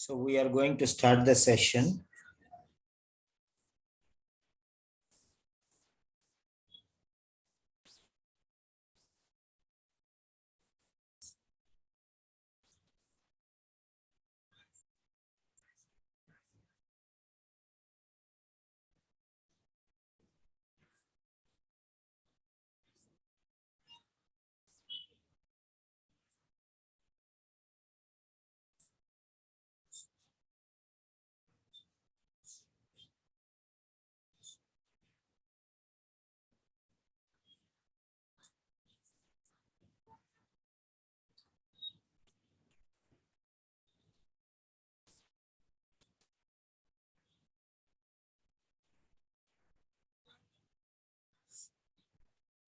So we are going to start the session.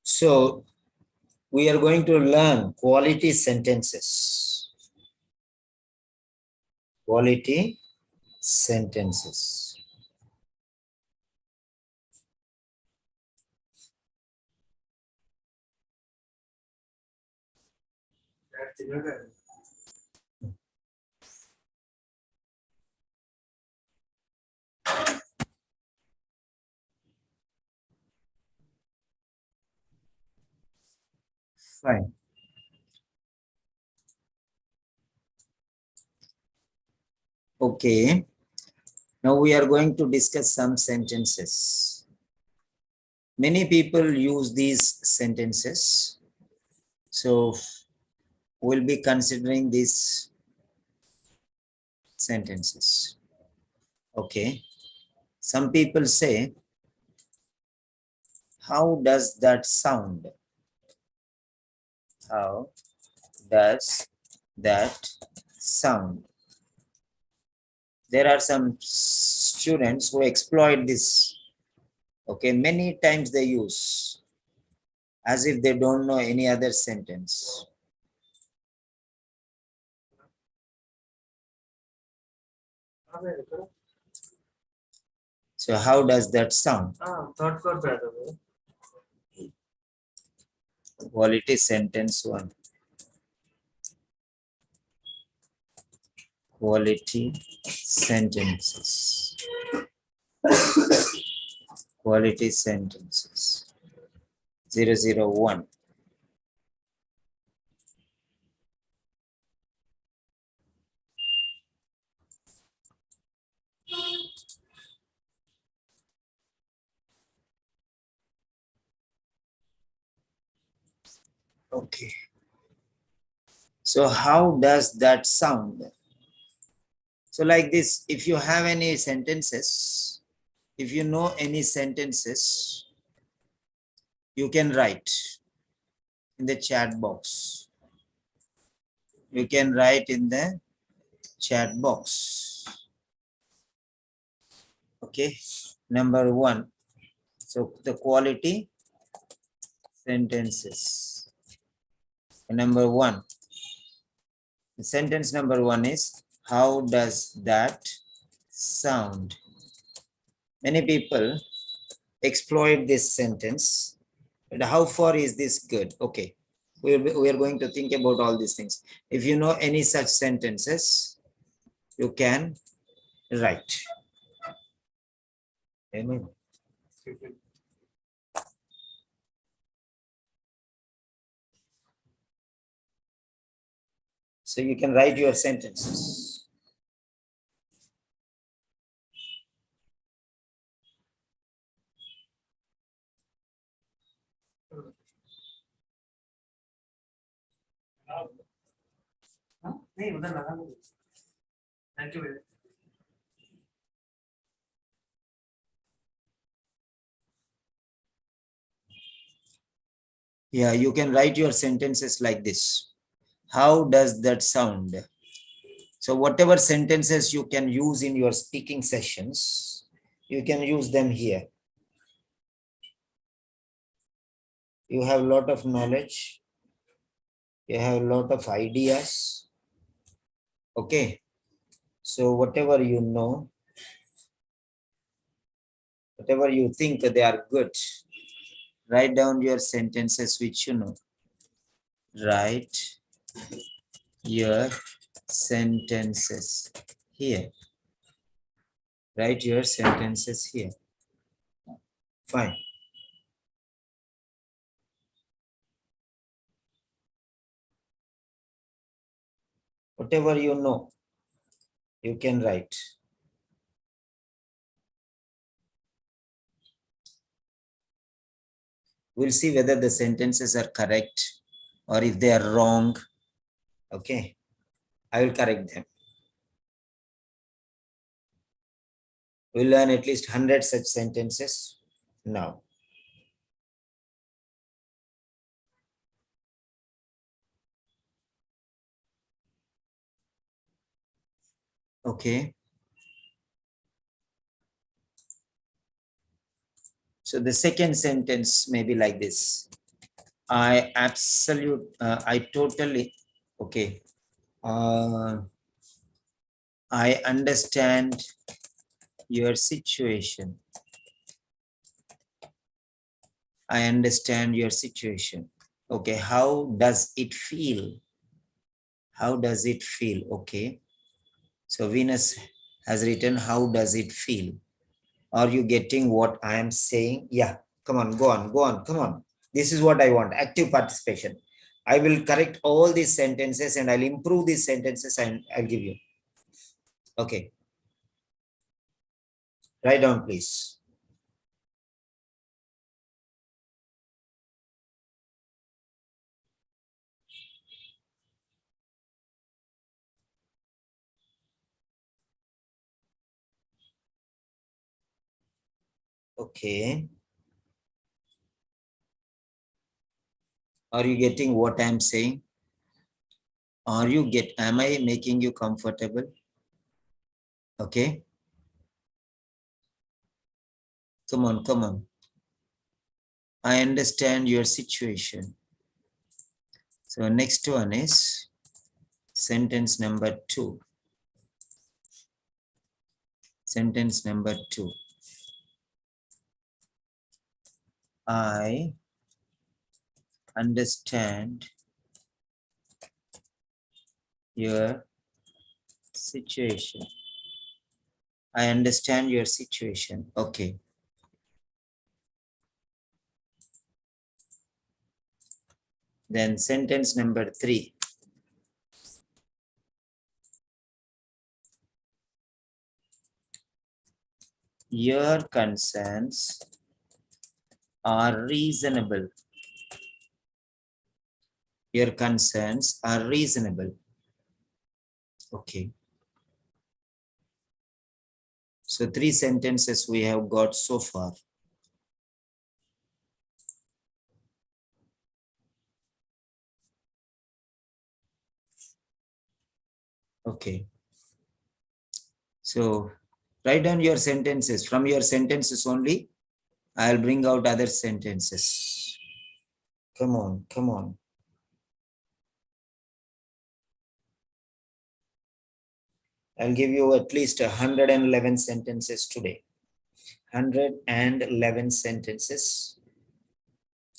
So we are going to learn quality sentences. Quality sentences. Fine. Okay. Now we are going to discuss some sentences. Many people use these sentences. So we'll be considering these sentences. Okay. Some people say, how does that sound? How does that sound? There are some students who exploit this. Okay, many times they use as if they don't know any other sentence. So how does that sound? Quality sentence one. Quality sentences. Quality sentences. 001. Okay. So how does that sound? So like this, if you have any sentences, if you know any sentences, you can write in the chat box. You can write in the chat box. Okay. Number one. So the quality sentences. Number one. The sentence number one is, how does that sound? Many people exploit this sentence. But how far is this good? Okay. We are going to think about all these things. If you know any such sentences, you can write. Amen. So you can write your sentences. Thank you. Yeah, you can write your sentences like this. How does that sound? So whatever sentences you can use in your speaking sessions, you can use them here. You have a lot of knowledge. You have a lot of ideas. Okay. So whatever you know, whatever you think they are good, write down your sentences which you know. Write your sentences here. Write your sentences here. Fine. Whatever you know, you can write. We'll see whether the sentences are correct or if they are wrong. Okay, I will correct them. We'll learn at least 100 such sentences now. Okay. So the second sentence may be like this. I totally, okay. I understand your situation. I understand your situation. Okay, how does it feel? How does it feel? Okay. So Venus has written, how does it feel? Are you getting what I am saying? Yeah, come on, go on, come on. This is what I want, active participation. I will correct all these sentences and I'll improve these sentences and I'll give you. Okay. Write down, please. Okay. Are you getting what I'm saying? Am I making you comfortable? Okay. Come on, come on. I understand your situation. So next one is sentence number 2. Sentence number 2. I understand your situation. I understand your situation. Okay. Then sentence number 3. Your concerns are reasonable. Your concerns are reasonable. Okay. So 3 sentences we have got so far. Okay. So write down your sentences. From your sentences only, I'll bring out other sentences. Come on, come on. I'll give you at least 111 sentences today. 111 sentences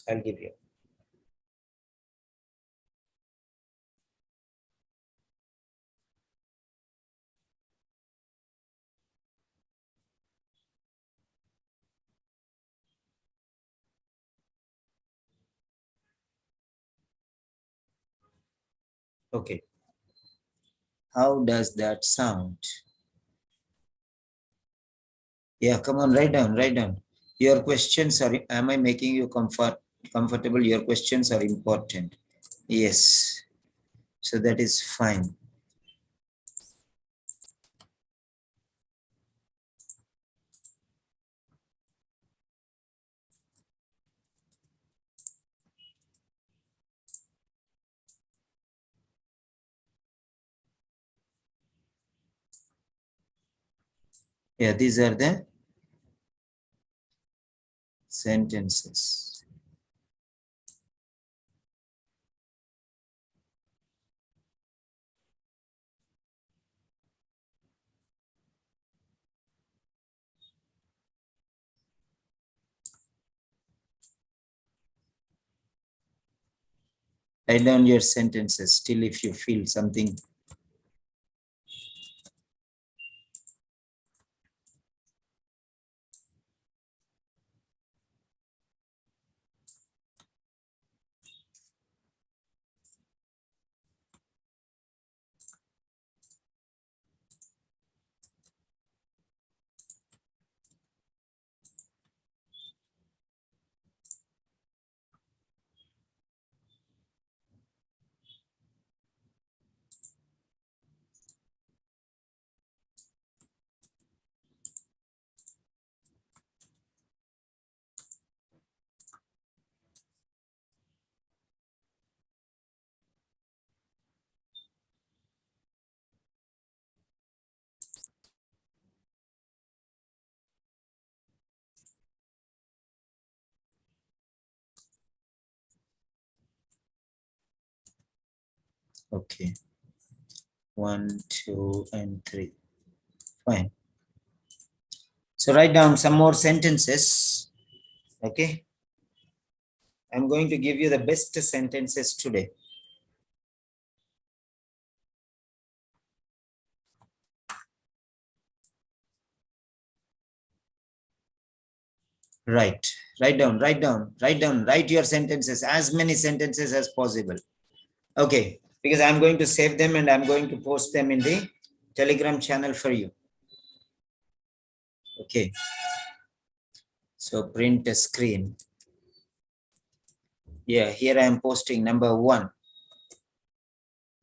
I'll give you. Okay. How does that sound? Yeah, come on, write down, write down. Your questions are, am I making you comfortable? Your questions are important. Yes. So that is fine. Yeah, these are the sentences. Write down your sentences. Still, if you feel something Okay. 1, 2, and 3. Fine. So write down some more sentences. Okay. I'm going to give you the best sentences today. Write down, write your sentences, as many sentences as possible. Okay, because I'm going to save them and I'm going to post them in the Telegram channel for you. Okay, so print a screen. Yeah, here I am posting number 1.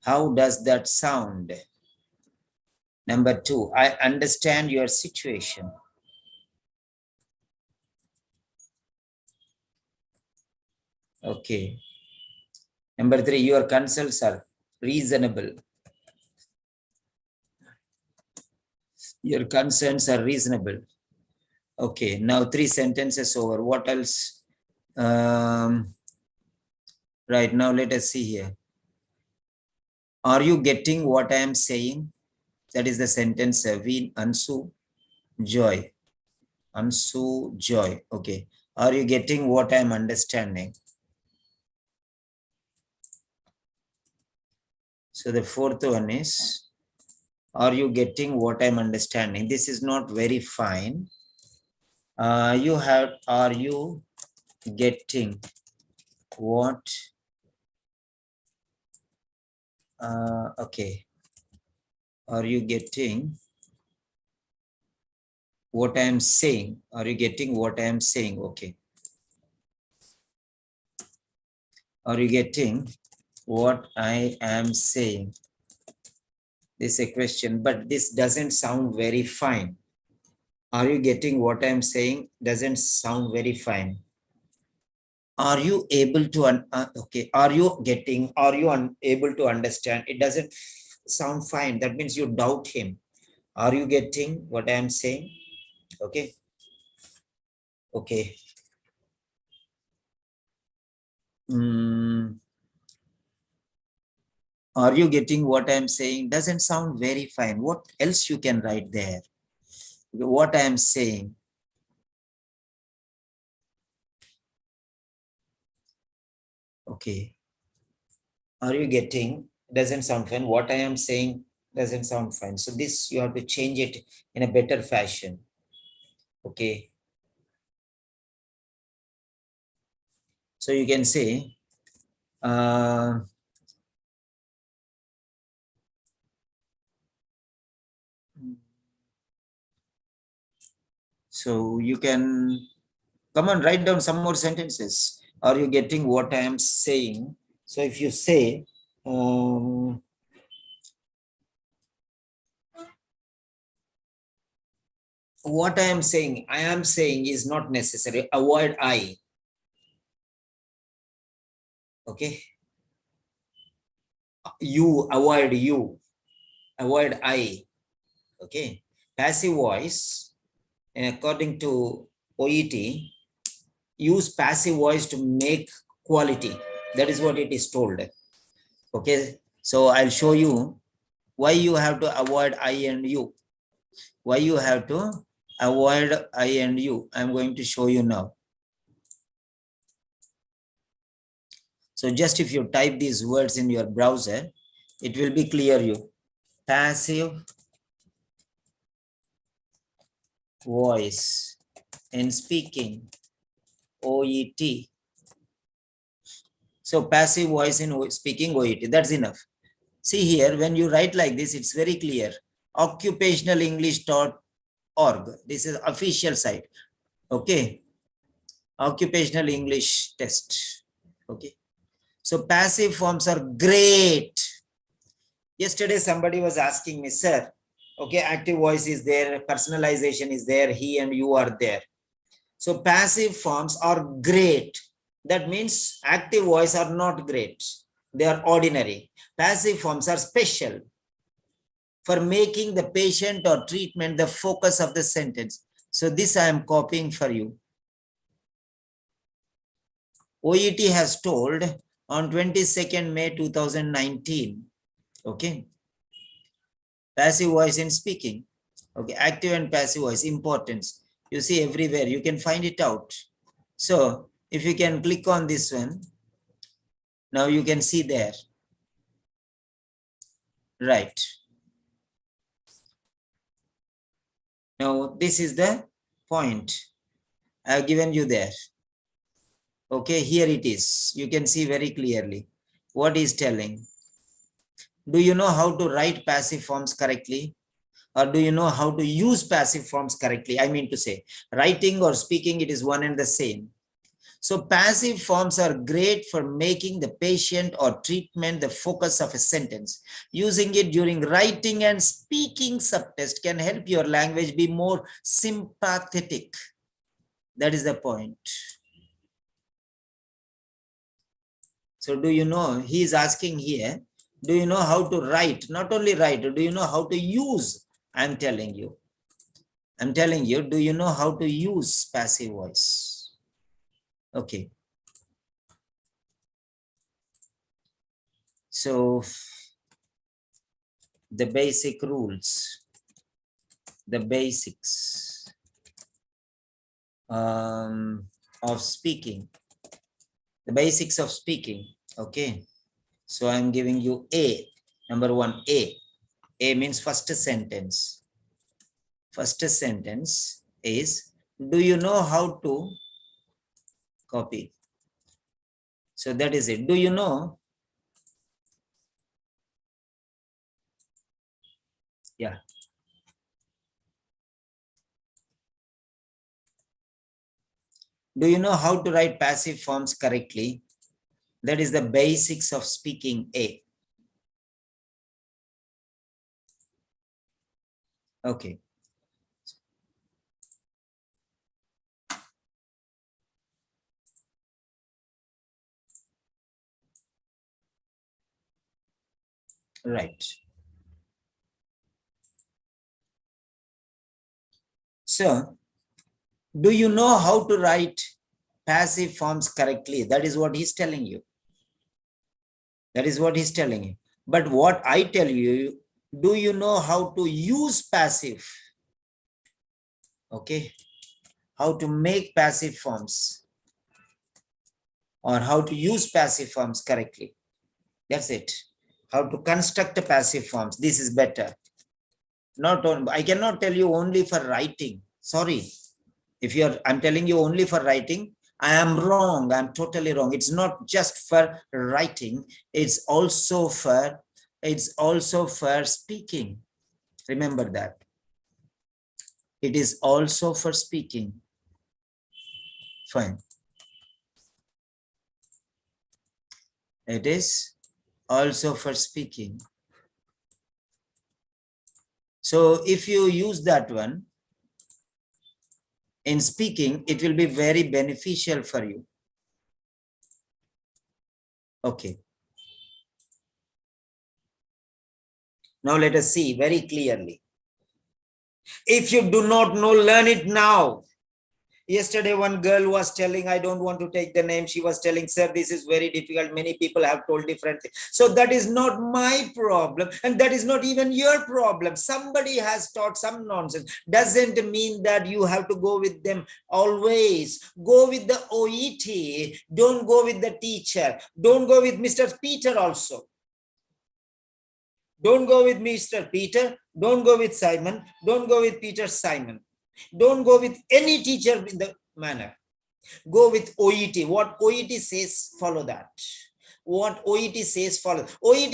How does that sound? Number 2, I understand your situation. Okay. Number 3, your concerns are reasonable. Your concerns are reasonable. Okay, now 3 sentences over. What else? Right, now let us see here. Are you getting what I am saying? That is the sentence, Vein, Ansu, Joy. Ansu, Joy. Okay. Are you getting what I am understanding? So the fourth one is, are you getting what I'm understanding? This is not very fine. Are you getting what? Okay. Are you getting what I am saying? Are you getting what I am saying? Okay. Are you getting what I am saying? This is a question, but this doesn't sound very fine. Are you getting what I'm saying? Doesn't sound very fine. Are you able to, okay, are you able to understand? It doesn't sound fine. That means you doubt him. Are you getting what I'm saying? Okay. Okay. Are you getting what I'm saying? Doesn't sound very fine. What else you can write there? What I'm saying. Okay. Are you getting? Doesn't sound fine. What I am saying doesn't sound fine. So this you have to change it in a better fashion. Okay. So you can say, so you can come on, write down some more sentences. Are you getting what I am saying? So if you say, what I am saying is not necessary. Avoid I. Okay. Avoid you. Avoid I. Okay. Passive voice, according to OET, use passive voice to make quality. That is what it is told. Okay. So I'll show you why you have to avoid I and you. Why you have to avoid I and you. I'm going to show you now. So just if you type these words in your browser, it will be clear you. Passive voice and speaking, OET. So passive voice in speaking, OET, that's enough. See here, when you write like this, it's very clear. Occupationalenglish.org. This is official site. Okay. Occupational English test. Okay. So passive forms are great. Yesterday, somebody was asking me, sir, okay, active voice is there, personalization is there, he and you are there. So passive forms are great. That means active voice are not great. They are ordinary. Passive forms are special for making the patient or treatment the focus of the sentence. So this I am copying for you. OET has told on 22nd May 2019 Okay. Passive voice in speaking. Okay, active and passive voice, importance. You see everywhere, you can find it out. So if you can click on this one, now you can see there. Right. Now this is the point I have given you there. Okay, here it is. You can see very clearly what is telling. Do you know how to write passive forms correctly? Or do you know how to use passive forms correctly? I mean to say, writing or speaking, it is one and the same. So passive forms are great for making the patient or treatment the focus of a sentence. Using it during writing and speaking subtext can help your language be more sympathetic. That is the point. So do you know, he is asking here, do you know how to write? Not only write, do you know how to use? I'm telling you, do you know how to use passive voice? Okay. So the basic rules, the basics of speaking, the basics of speaking. Okay. So I'm giving you A, number one, A. A means first sentence. First sentence is, do you know how to copy? So that is it. Do you know? Yeah. Do you know how to write passive forms correctly? That is the basics of speaking A. Okay. Right. So, do you know how to write passive forms correctly? That is what he's telling you. That is what he's telling you. But what I tell you, do you know how to use passive? Okay. How to make passive forms or how to use passive forms correctly. That's it. How to construct passive forms. This is better. Not on, I cannot tell you only for writing. Sorry. If I'm telling you only for writing, I am wrong. I'm totally wrong. It's not just for writing. It's also for speaking. Remember that. It is also for speaking. Fine. It is also for speaking. So if you use that one in speaking, it will be very beneficial for you. Okay. Now let us see very clearly. If you do not know, learn it now. Yesterday, one girl was telling, I don't want to take the name. She was telling, sir, this is very difficult. Many people have told different things. So that is not my problem. And that is not even your problem. Somebody has taught some nonsense. Doesn't mean that you have to go with them always. Go with the OET. Don't go with the teacher. Don't go with Mr. Peter also. Don't go with Mr. Peter. Don't go with Simon. Don't go with Peter Simon. Don't go with any teacher in the manner. Go with OET. What OET says, follow that. What OET says, follow. OET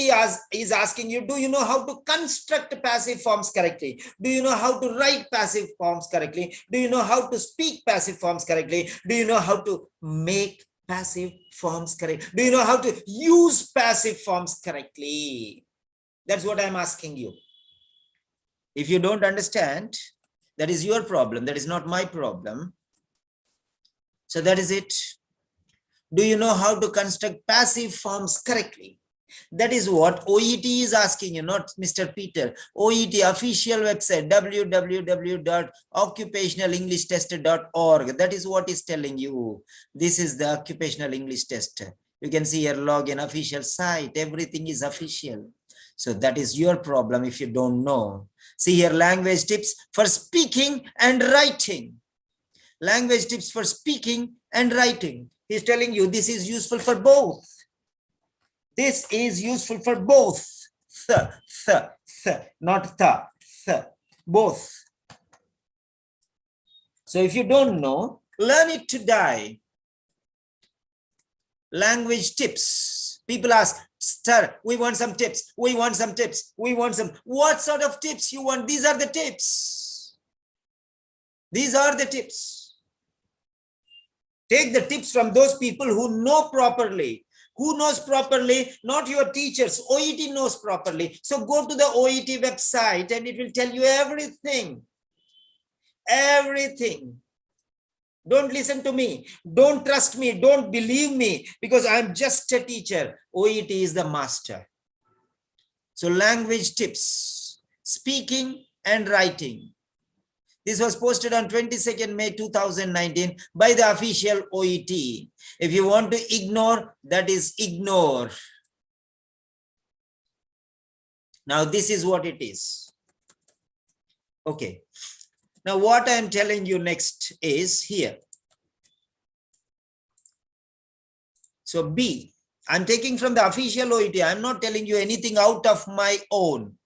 is asking you, do you know how to construct passive forms correctly? Do you know how to write passive forms correctly? Do you know how to speak passive forms correctly? Do you know how to make passive forms correct? Do you know how to use passive forms correctly? That's what I'm asking you. If you don't understand, that is your problem. That is not my problem. So that is it. Do you know how to construct passive forms correctly? That is what OET is asking you, not Mr. Peter. OET official website, www.occupationalenglishtest.org. That is what is telling you. This is the occupational English test. You can see your login, official site. Everything is official. So that is your problem if you don't know. See here, language tips for speaking and writing. Language tips for speaking and writing. He's telling you this is useful for both. This is useful for both. Not both. So if you don't know, learn it to die. Language tips. People ask, sir, we want some tips. We want some tips. We want some. What sort of tips you want? These are the tips. These are the tips. Take the tips from those people who know properly. Who knows properly? Not your teachers. OET knows properly. So go to the OET website and it will tell you everything. Everything. Don't listen to me. Don't trust me. Don't believe me because I'm just a teacher. OET is the master. So language tips, speaking and writing. This was posted on 22nd May 2019 by the official OET. If you want to ignore, that is ignore. Now this is what it is. Okay. Now what I'm telling you next is here. So B, I'm taking from the official OET. I'm not telling you anything out of my own.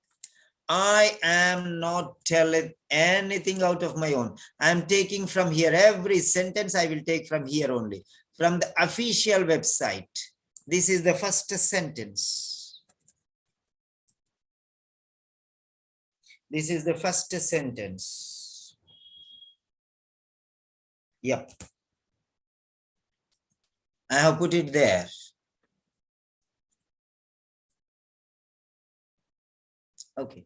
I am not telling anything out of my own. I'm taking from here. Every sentence I will take from here only. From the official website. This is the first sentence. This is the first sentence. Yep. I have put it there. Okay.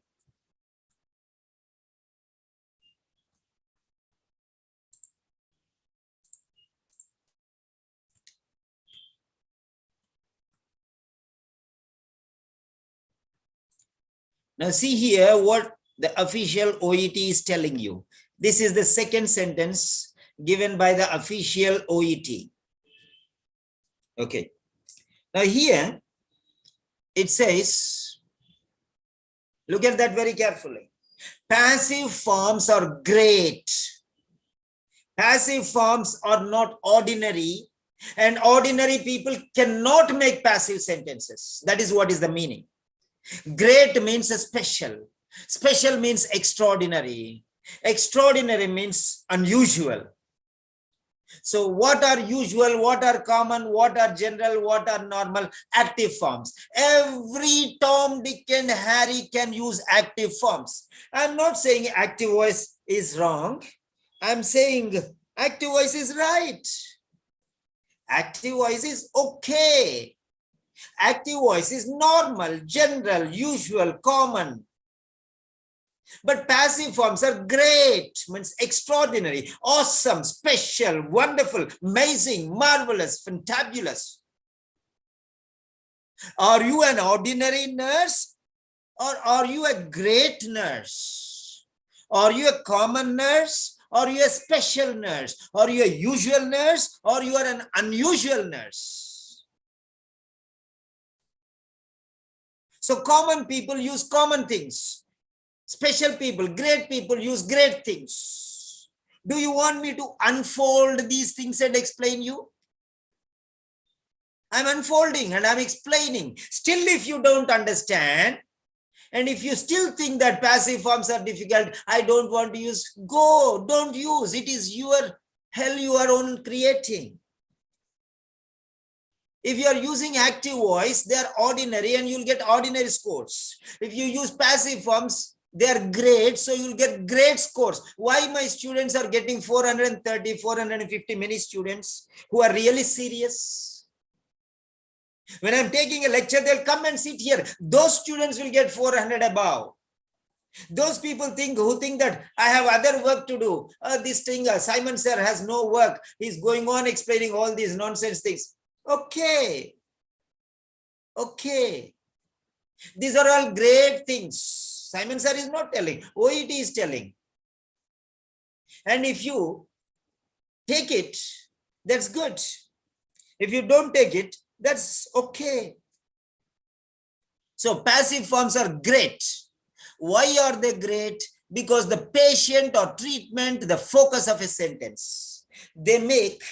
Now see here what the official OET is telling you. This is the second sentence given by the official OET. Okay. Now here it says, look at that very carefully. Passive forms are great. Passive forms are not ordinary, and ordinary people cannot make passive sentences. That is what is the meaning. Great means special. Special means extraordinary. Extraordinary means unusual. So what are usual, what are common, what are general, what are normal? Active forms. Every Tom, Dick and Harry can use active forms. I'm not saying active voice is wrong. I'm saying active voice is right. Active voice is okay. Active voice is normal, general, usual, common. But passive forms are great, means extraordinary, awesome, special, wonderful, amazing, marvelous, fantabulous. Are you an ordinary nurse or are you a great nurse? Are you a common nurse? Or are you a special nurse? Are you a usual nurse? Or you are an unusual nurse? So common people use common things. Special people, great people use great things. Do you want me to unfold these things and explain you? I'm unfolding and I'm explaining. Still, if you don't understand, and if you still think that passive forms are difficult, I don't want to use, go, don't use. It is your hell you are own creating. If you are using active voice, they are ordinary and you'll get ordinary scores. If you use passive forms, they are great, so you'll get great scores. Why my students are getting 430, 450, many students who are really serious? When I'm taking a lecture, they'll come and sit here. Those students will get 400 above. Those people who think that I have other work to do. This thing, Simon sir has no work. He's going on explaining all these nonsense things. Okay. Okay. These are all great things. Simon sir is not telling. OET is telling. And if you take it, that's good. If you don't take it, that's okay. So passive forms are great. Why are they great? Because the patient or treatment, the focus of a sentence. They make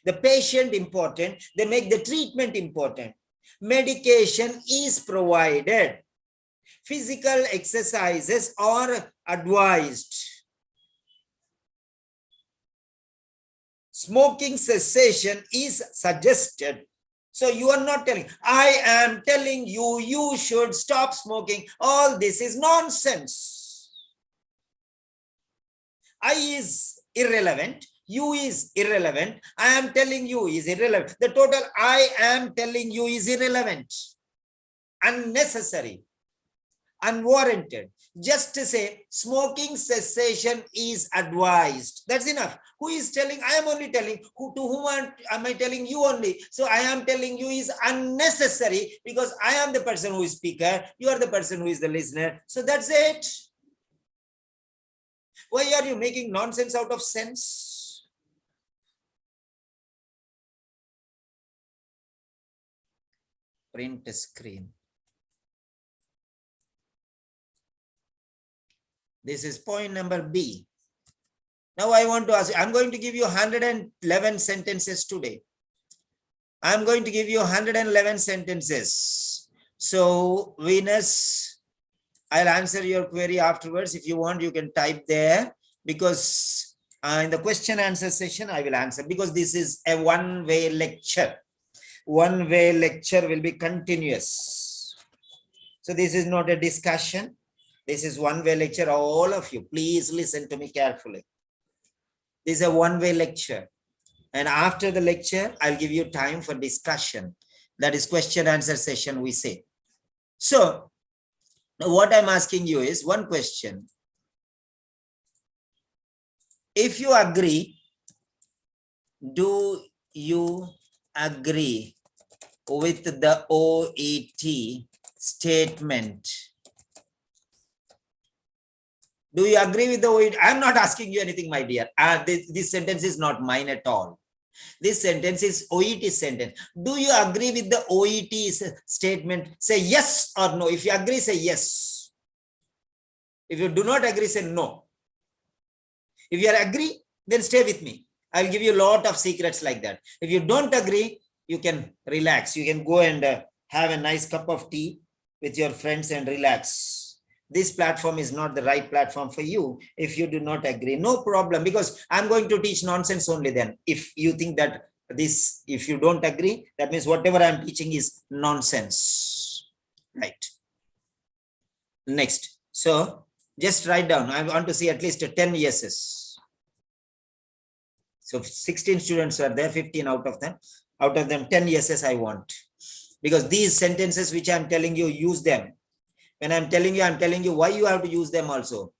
the patient important. They make the treatment important. Medication is provided. Physical exercises are advised. Smoking cessation is suggested. So you are not telling, I am telling you, you should stop smoking. All this is nonsense. I is irrelevant. You is irrelevant. I am telling you is irrelevant. The total I am telling you is irrelevant. Unnecessary. Unwarranted. Just to say smoking cessation is advised. That's enough. Who is telling? I am only telling. To whom am I telling? You only. So I am telling you is unnecessary because I am the person who is speaker. You are the person who is the listener. So that's it. Why are you making nonsense out of sense? Print screen. This is point number B. Now I want to ask you, I'm going to give you 111 sentences today. I'm going to give you 111 sentences. So Venus, I'll answer your query afterwards. If you want, you can type there because in the question answer session, I will answer because this is a one-way lecture. One-way lecture will be continuous. So this is not a discussion. This is one-way lecture. All of you, please listen to me carefully. This is a one-way lecture. And after the lecture, I'll give you time for discussion. That is question answer session, we say. So now what I'm asking you is one question. If you agree, do you agree with the OET statement? Do you agree with the OET? I'm not asking you anything, my dear. This sentence is not mine at all. This sentence is OET sentence. Do you agree with the OET statement? Say yes or no. If you agree, say yes. If you do not agree, say no. If you agree, then stay with me. I'll give you a lot of secrets like that. If you don't agree, you can relax. You can go and have a nice cup of tea with your friends and relax. This platform is not the right platform for you if you do not agree. No problem, because I'm going to teach nonsense only then. If you think that this, if you don't agree, that means whatever I'm teaching is nonsense. Right. Next. So just write down. I want to see at least 10 yeses. So 16 students are there, 15 out of them. Out of them, 10 yeses I want. Because these sentences which I'm telling you, use them. When I'm telling you why you have to use them also.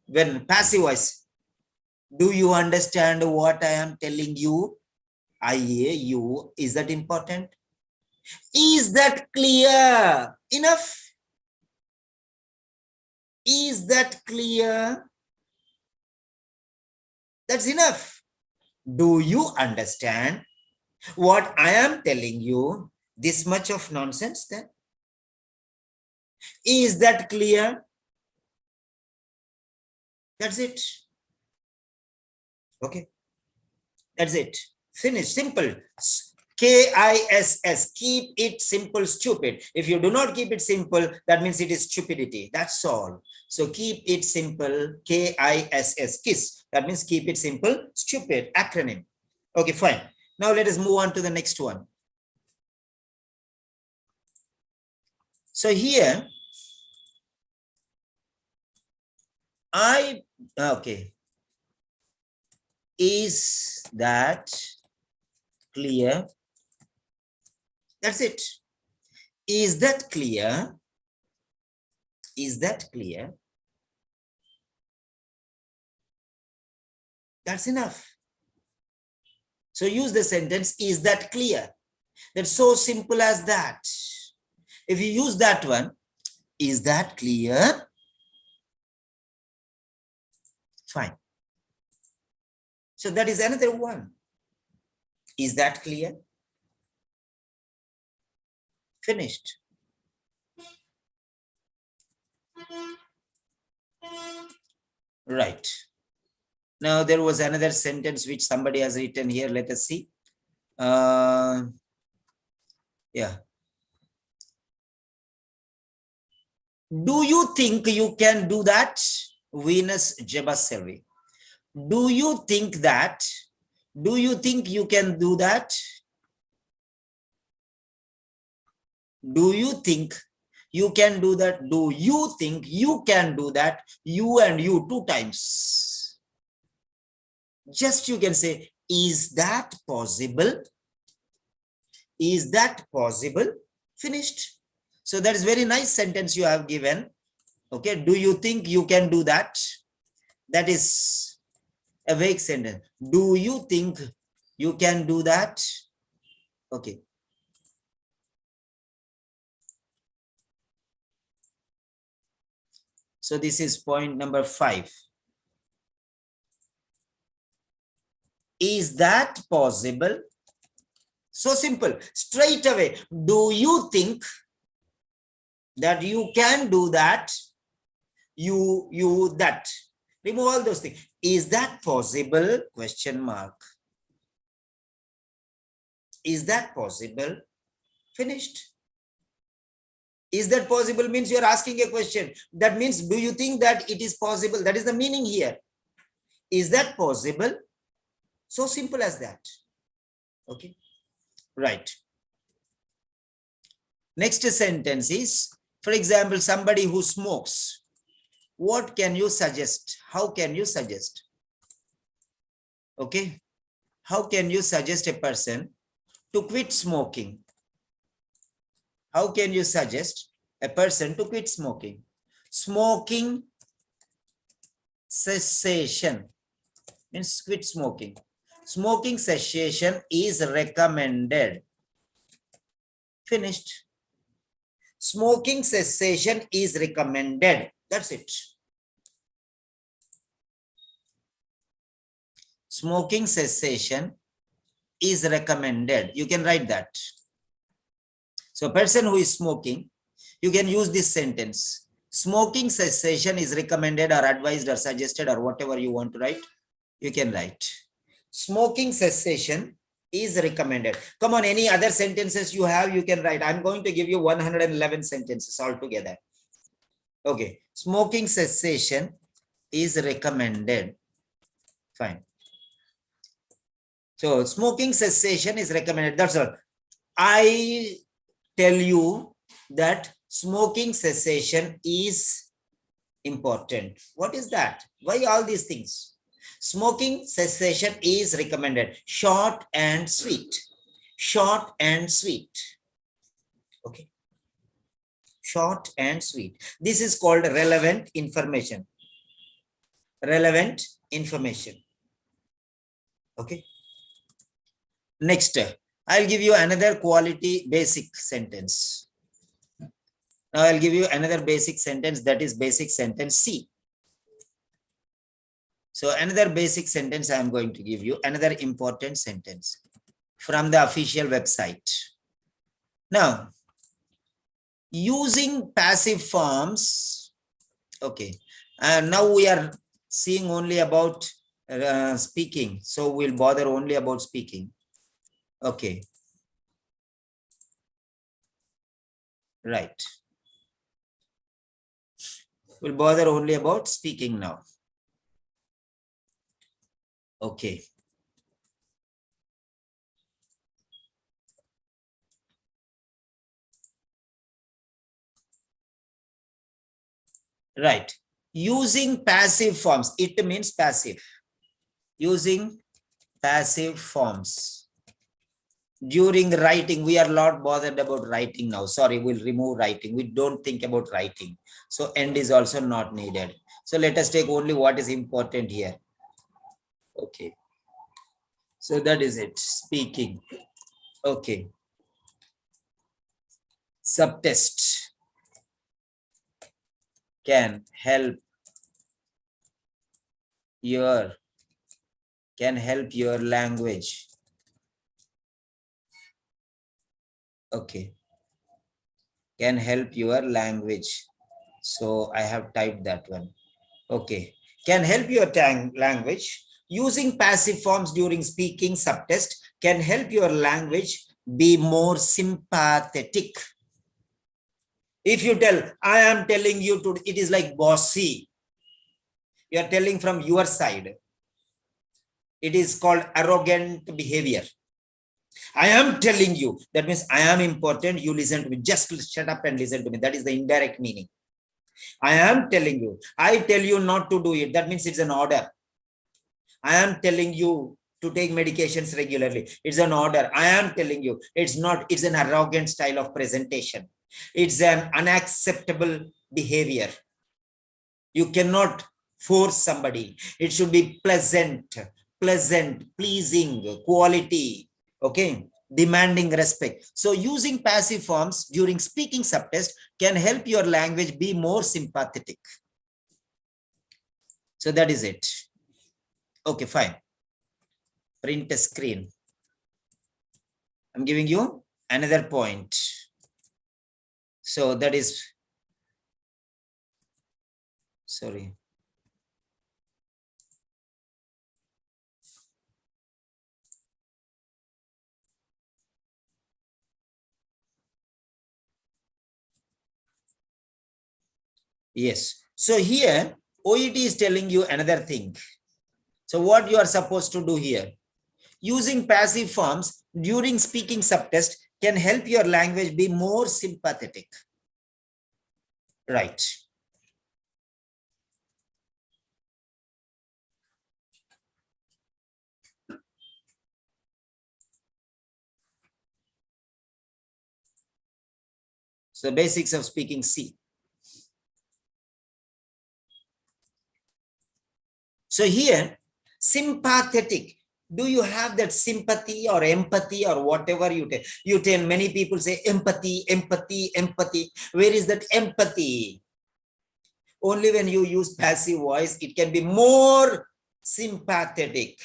When passive voice, do you understand what I am telling you? I, you, is that important? Is that clear? Enough? Is that clear? That's enough. Do you understand what I am telling you? This much of nonsense then? Is that clear? That's it. Okay. That's it. Finish. Simple. KISS. Keep it simple, stupid. If you do not keep it simple, that means it is stupidity. That's all. So keep it simple. KISS. KISS. That means keep it simple, stupid. Acronym. Okay, fine. Now let us move on to the next one. So here, okay. Is that clear? That's it. Is that clear? Is that clear? That's enough. So use the sentence, is that clear? That's so simple as that. If you use that one, is that clear? Fine. So that is another one. Is that clear? Finished. Right. Now there was another sentence which somebody has written here. Let us see. Yeah. Do you think you can do that? Venus Jebaselvi. Do you think that? Do you think you can do that? Do you think you can do that? Do you think you can do that? You and you 2 times. Just you can say, is that possible? Is that possible? Finished. So that is very nice sentence you have given. Okay. Do you think you can do that? That is a vague sentence. Do you think you can do that? Okay. So this is point number 5. Is that possible? So simple. Straight away. Do you think that you can do that? You that. Remove all those things. Is that possible? Question mark. Is that possible? Finished. Is that possible means you're asking a question. That means, do you think that it is possible? That is the meaning here. Is that possible? So simple as that. Okay. Right. Next sentence is, for example, somebody who smokes. What can you suggest? How can you suggest? Okay. How can you suggest a person to quit smoking? How can you suggest a person to quit smoking? Smoking cessation means quit smoking. Smoking cessation is recommended. Finished. Smoking cessation is recommended. That's it. Smoking cessation is recommended. You can write that. So a person who is smoking, you can use this sentence. Smoking cessation is recommended or advised or suggested or whatever you want to write. You can write. Smoking cessation is recommended. Come on, any other sentences you have, you can write. I'm going to give you 111 sentences altogether. Okay. Smoking cessation is recommended. Fine. So smoking cessation is recommended. That's all. I tell you that smoking cessation is important. What is that? Why all these things? Smoking cessation is recommended. Short and sweet. Short and sweet. Okay. Short and sweet. This is called relevant information. Relevant information. Okay. Next, I'll give you another quality basic sentence. Now I'll give you another basic sentence, that is basic sentence C. So another basic sentence I am going to give you, another important sentence from the official website. Now, using passive forms, okay, and now we are seeing only about speaking. So we'll bother only about speaking. Okay. Right. We'll bother only about speaking now. Okay. Right. Using passive forms. It means passive. Using passive forms. During writing, we are not bothered about writing now. Sorry, we'll remove writing. We don't think about writing. So end is also not needed. So let us take only what is important here. Okay. So that is it. Speaking. Okay. Subtext can help your language. Okay. Can help your language. So I have typed that one. Okay. Can help your language. Using passive forms during speaking subtest can help your language be more sympathetic. If you tell, I am telling you to, it is like bossy. You are telling from your side. It is called arrogant behavior. I am telling you. That means I am important. You listen to me. Just shut up and listen to me. That is the indirect meaning. I am telling you. I tell you not to do it. That means it's an order. I am telling you to take medications regularly. It's an order. I am telling you. It's not. It's an arrogant style of presentation. It's an unacceptable behavior. You cannot force somebody. It should be pleasant, pleasing, quality. Okay, demanding respect. So using passive forms during speaking subtest can help your language be more sympathetic. So that is it. Okay, fine. Print a screen. I'm giving you another point. So that is, sorry. Yes. So here, OET is telling you another thing. So what you are supposed to do here? Using passive forms during speaking subtest can help your language be more sympathetic. Right. So basics of speaking C. So here, sympathetic. Do you have that sympathy or empathy or whatever you tell? You tell, many people say empathy, empathy, empathy. Where is that empathy? Only when you use passive voice, it can be more sympathetic.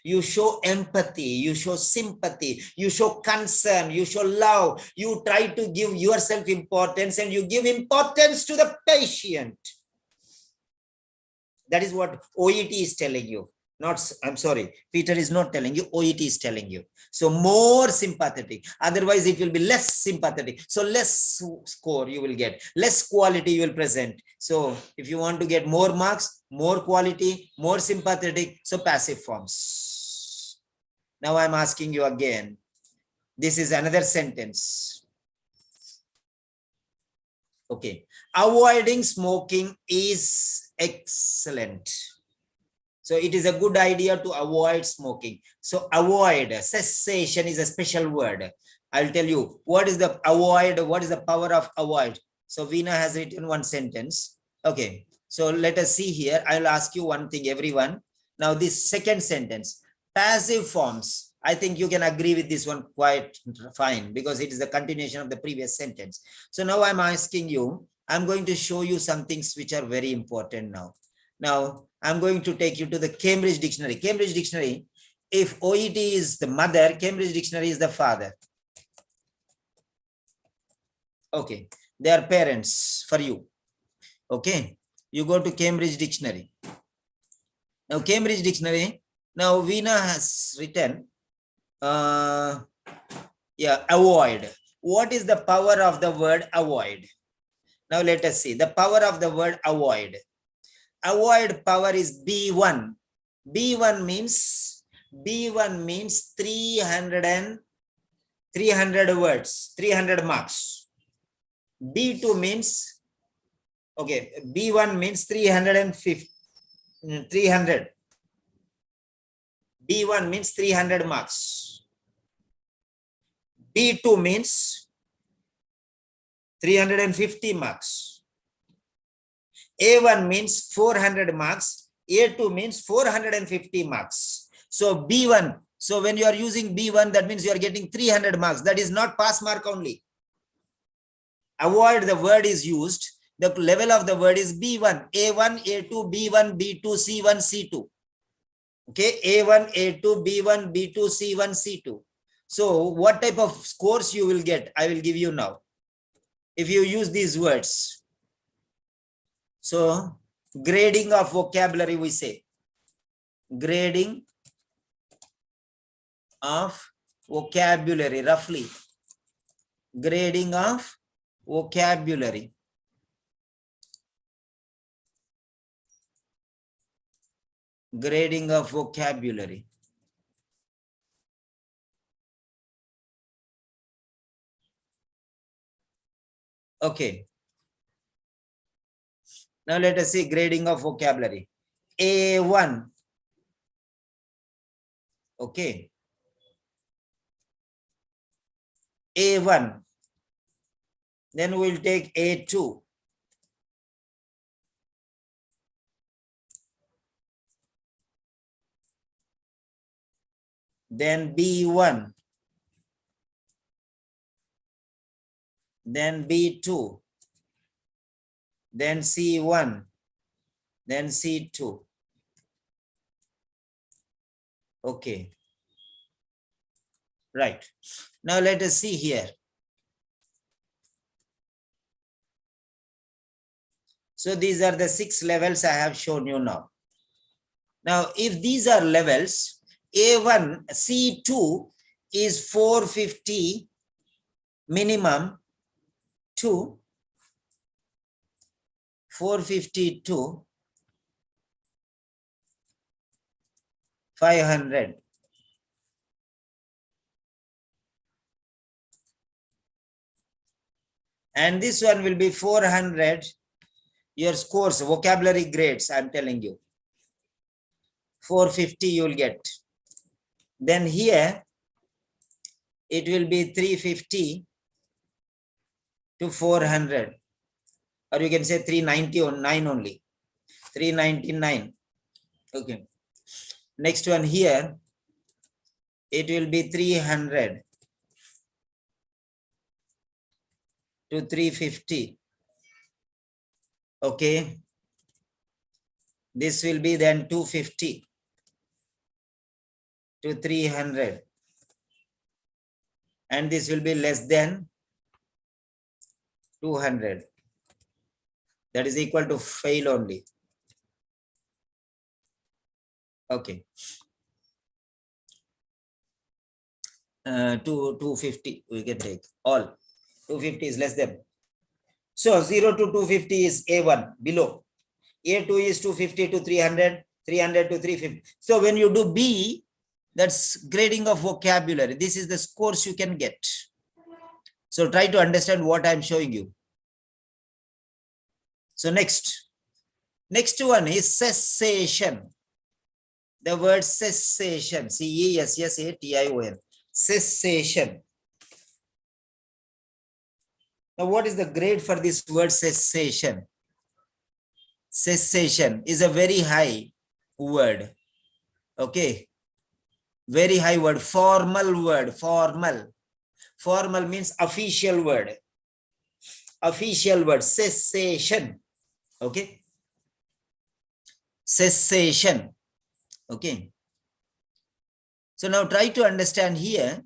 You show empathy, you show sympathy, you show concern, you show love. You try to give yourself importance and you give importance to the patient. That is what OET is telling you. Not, I'm sorry, Peter is not telling you, OET is telling you. So more sympathetic. Otherwise, it will be less sympathetic. So less score you will get, less quality you will present. So if you want to get more marks, more quality, more sympathetic, so passive forms. Now I'm asking you again. This is another sentence. Okay. Avoiding smoking is excellent. So it is a good idea to avoid smoking. So avoid, cessation is a special word. I'll tell you what is the avoid, what is the power of avoid. So Veena has written one sentence. Okay, so let us see here. I'll ask you one thing, everyone. Now this second sentence, passive forms. I think you can agree with this one quite fine because it is the continuation of the previous sentence. So now I'm asking you, I'm going to show you some things which are very important now. Now, I'm going to take you to the Cambridge Dictionary. Cambridge Dictionary, if OET is the mother, Cambridge Dictionary is the father. Okay, they are parents for you. Okay, you go to Cambridge Dictionary. Now, Cambridge Dictionary, now Veena has written, avoid. What is the power of the word avoid? Now, let us see the power of the word avoid. Avoid power is B1. B1 means 300 words, 300 marks. B2 means, okay, B1 means 300. B1 means 300 marks. B2 means 350 marks. A1 means 400 marks. A2 means 450 marks. So B1. So when you are using B1, that means you are getting 300 marks. That is not pass mark only. Avoid the word is used. The level of the word is B1. A1, A2, B1, B2, C1, C2. Okay. A1, A2, B1, B2, C1, C2. So what type of scores you will get? I will give you now. If you use these words. So grading of vocabulary, we say grading of vocabulary, roughly grading of vocabulary. Grading of vocabulary. Okay. Now let us see grading of vocabulary. A1. Okay. A1. Then we'll take A2. Then B1. Then B2. Then C1. Then C2. Okay. Right. Now let us see here. So these are the 6 levels I have shown you now. Now, if these are levels, A1, C2 is 450 minimum to 450 to 500. And this one will be 400, your scores, vocabulary grades, I'm telling you. 450 you will get. Then here, it will be 350 to 400. Or you can say 399 only. 399. Okay. Next one here, it will be 300 to 350. Okay. This will be then 250 to 300. And this will be less than 200. That is equal to fail only. Okay. 250 we can take all. 250 is less than. So 0 to 250 is A1 below. A2 is 250 to 300, 300 to 350. So when you do B, that's grading of vocabulary. This is the scores you can get. So try to understand what I'm showing you. So next one is cessation. The word cessation, C-E-S-S-A-T-I-O-N, cessation. Now what is the grade for this word cessation? Cessation is a very high word. Okay. Very high word, formal word, formal. Formal means official word. Official word, cessation. Okay. Cessation. Okay. So now try to understand here.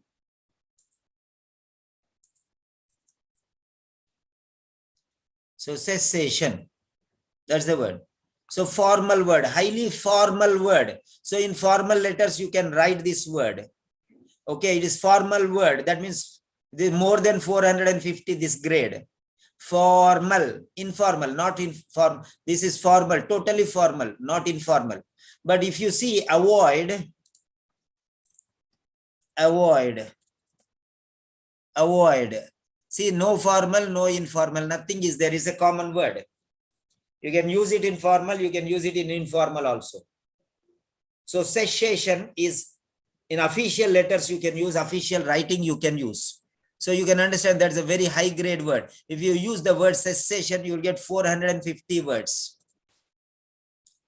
So cessation, that's the word. So formal word, highly formal word. So in formal letters, you can write this word. Okay, it is formal word. That means the more than 450 this grade. Formal, informal, not informal. This is formal, totally formal, not informal. But if you see avoid, see no formal, no informal, nothing is there, is a common word. You can use it in formal, you can use it in informal also. So cessation is in official letters, you can use official writing, you can use. So you can understand that's a very high grade word. If you use the word cessation, you will get 450 words,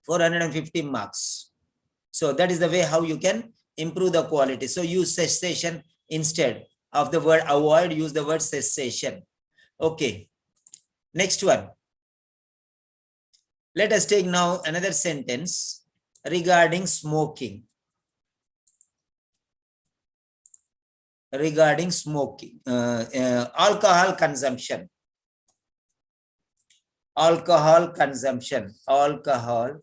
450 marks. So that is the way how you can improve the quality. So use cessation instead of the word avoid, use the word cessation. Okay. Next one. Let us take now another sentence regarding smoking. Regarding smoking, alcohol consumption. alcohol consumption, alcohol,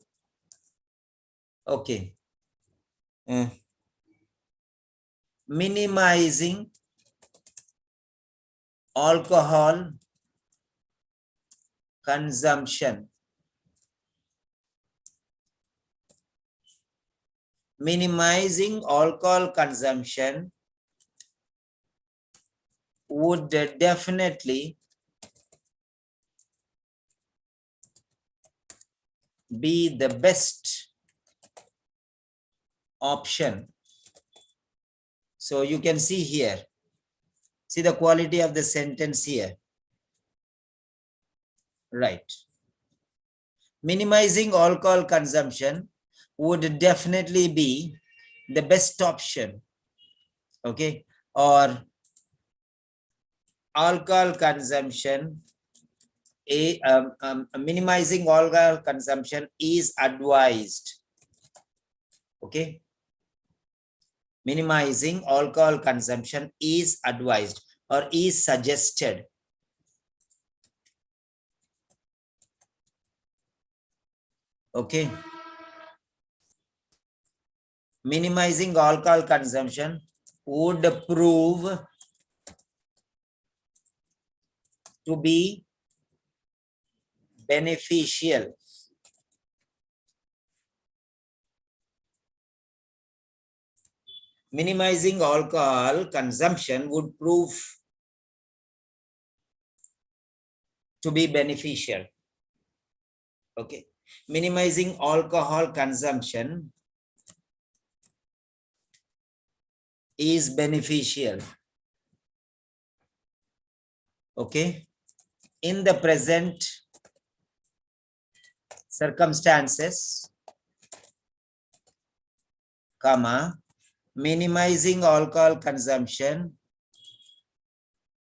okay. Minimizing alcohol consumption, minimizing alcohol consumption would definitely be the best option. So you can see here, see the quality of the sentence here, right? Minimizing alcohol consumption would definitely be the best option, okay? Or alcohol consumption, minimizing alcohol consumption is advised, okay? Minimizing alcohol consumption is advised or is suggested. Okay. Minimizing alcohol consumption would prove to be beneficial. Minimizing alcohol consumption would prove to be beneficial. Okay. Minimizing alcohol consumption is beneficial. Okay. In the present circumstances, comma, minimizing alcohol consumption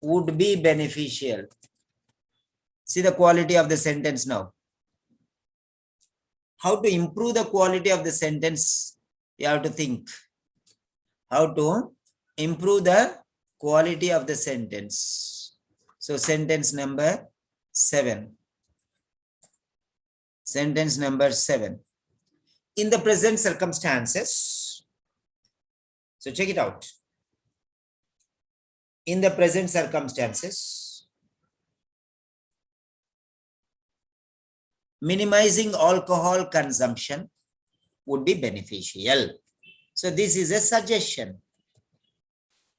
would be beneficial. See the quality of the sentence now. How to improve the quality of the sentence? You have to think. How to improve the quality of the sentence? So sentence number 7. Sentence number 7. In the present circumstances. So check it out. In the present circumstances, minimizing alcohol consumption would be beneficial. So this is a suggestion.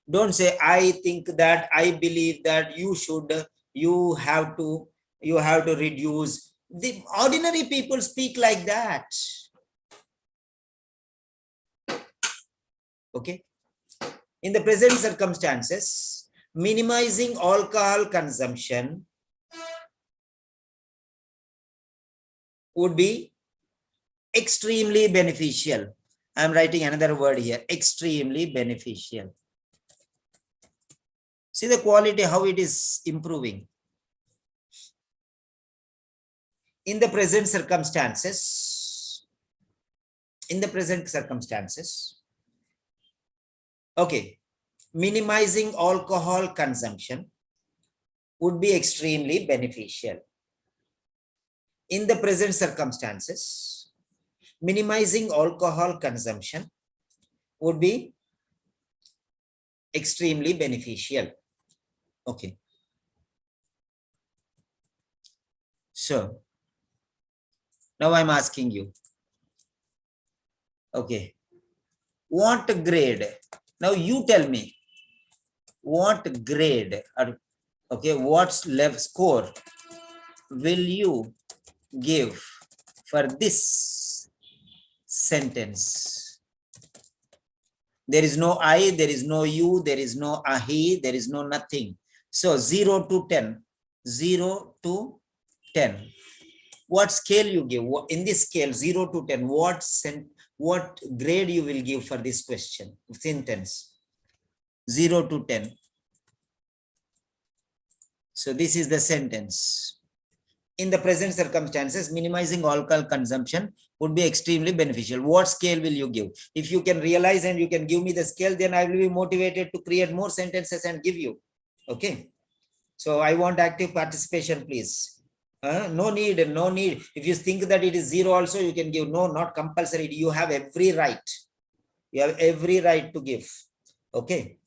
Don't say, I think that, I believe that you should, you have to reduce. The ordinary people speak like that. Okay. In the present circumstances, minimizing alcohol consumption would be extremely beneficial. I'm writing another word here, extremely beneficial. See the quality, how it is improving. In the present circumstances, okay, minimizing alcohol consumption would be extremely beneficial. In the present circumstances, minimizing alcohol consumption would be extremely beneficial. Okay. So now I'm asking you, okay, what grade? Now you tell me, what grade, or okay, what level score will you give for this sentence? There is no I, there is no you, there is no a he, there is no nothing. So 0 to 10, 0 to 10. What scale you give? In this scale, 0 to 10, what grade you will give for this question, sentence? 0 to 10. So this is the sentence. In the present circumstances, minimizing alcohol consumption would be extremely beneficial. What scale will you give? If you can realize and you can give me the scale, then I will be motivated to create more sentences and give you. Okay. So I want active participation, please. No need, no need. If you think that it is 0 also, you can give. No, not compulsory. You have every right. You have every right to give. Okay.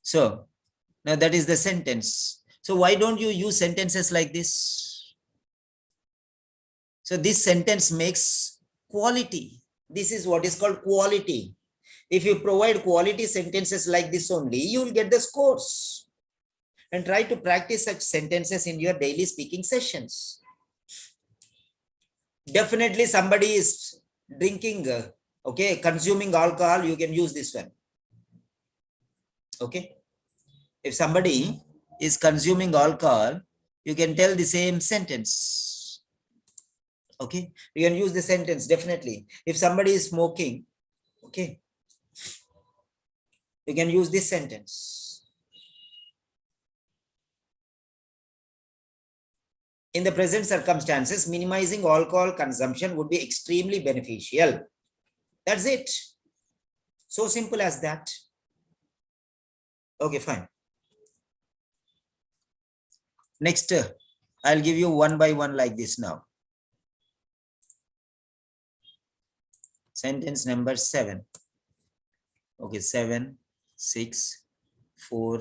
So now that is the sentence. So why don't you use sentences like this? So this sentence makes quality. This is what is called quality. If you provide quality sentences like this only, you will get the scores. And try to practice such sentences in your daily speaking sessions. Definitely somebody is drinking, okay, consuming alcohol, you can use this one. Okay. If somebody is consuming alcohol, you can tell the same sentence. Okay. You can use the sentence definitely. If somebody is smoking, okay, you can use this sentence. In the present circumstances, minimizing alcohol consumption would be extremely beneficial. That's it. So simple as that. Okay, fine. Next, I'll give you one by one like this now. Sentence number 7. Okay, 7, 6, 4.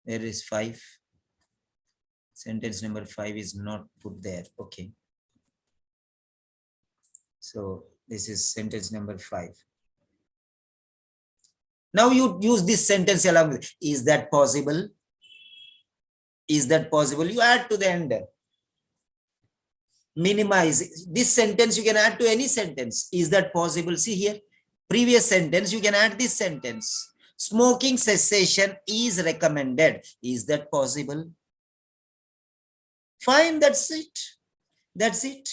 There is 5. Sentence number 5 is not put there. Okay. So this is sentence number 5. Now you use this sentence along with, is that possible? Is that possible? You add to the end. Minimize. This sentence you can add to any sentence. Is that possible? See here. Previous sentence, you can add this sentence. Smoking cessation is recommended. Is that possible? Fine, that's it. That's it.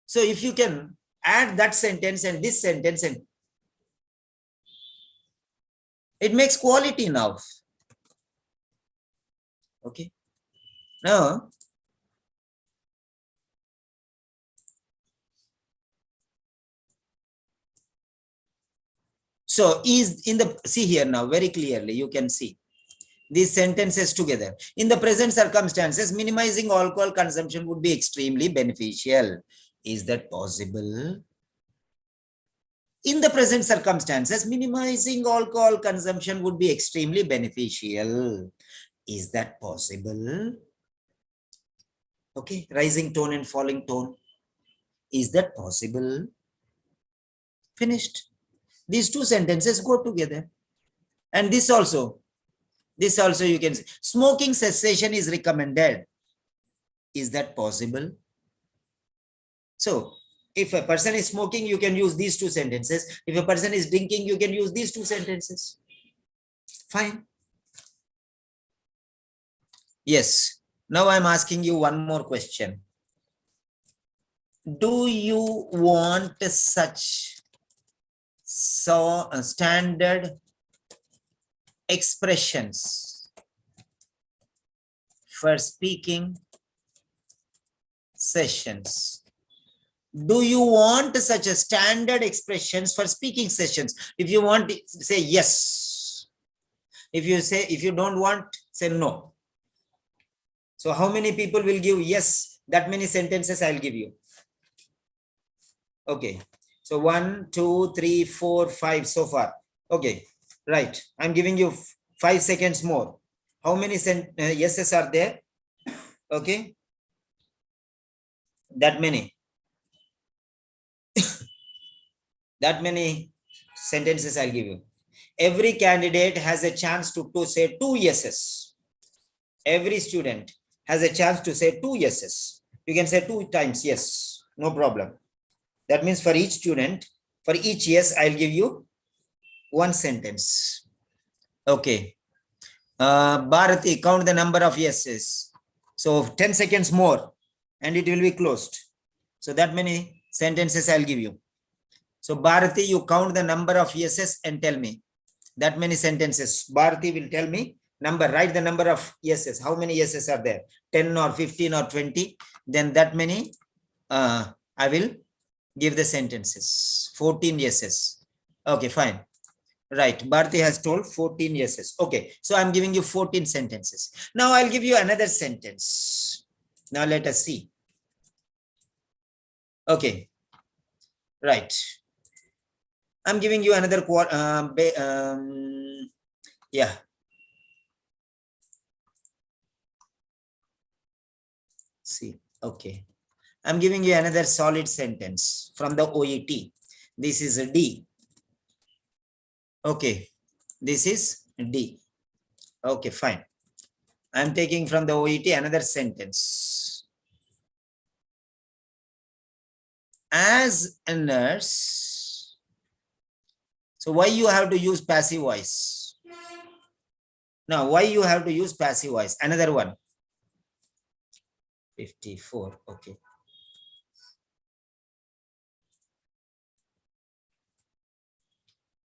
So if you can add that sentence and this sentence, and it makes quality now. Okay. Now, so is in the, see here now very clearly, you can see these sentences together. In the present circumstances, minimizing alcohol consumption would be extremely beneficial. Is that possible? In the present circumstances, minimizing alcohol consumption would be extremely beneficial. Is that possible? Okay, rising tone and falling tone. Is that possible? Finished. These two sentences go together. And this also you can say, smoking cessation is recommended. Is that possible? So, if a person is smoking, you can use these two sentences. If a person is drinking, you can use these two sentences. Fine. Yes. Now I'm asking you one more question. Do you want such standard expressions for speaking sessions? Do you want such a standard expressions for speaking sessions? If you want, say yes. If you don't want, say no. So how many people will give yes? That many sentences I'll give you. Okay. So 1, 2, 3, 4, 5 so far. Okay. Right. I'm giving you 5 seconds more. How many yeses are there? Okay. That many. That many sentences I'll give you. Every candidate has a chance to say 2 yeses. Every student has a chance to say 2 yeses. You can say 2 times yes, no problem. That means for each student, for each yes, I'll give you 1 sentence. Okay. Bharati, count the number of yeses. So 10 seconds more and it will be closed. So that many sentences I'll give you. So Bharati, you count the number of yeses and tell me that many sentences. Bharati will tell me number, write the number of yeses. How many yeses are there? 10 or 15 or 20. Then that many, I will give the sentences. 14 yeses. Okay, fine. Right, Bharti has told 14 yeses. Okay, so I'm giving you 14 sentences. Now I'll give you another sentence. Now let us see. Okay, right. I'm giving you another yeah. See, okay. I'm giving you another solid sentence from the OET. This is a D. Okay, this is D. Okay, fine. I'm taking from the OET another sentence. As a nurse, so why you have to use passive voice? Now, why you have to use passive voice? Another one. 54, okay.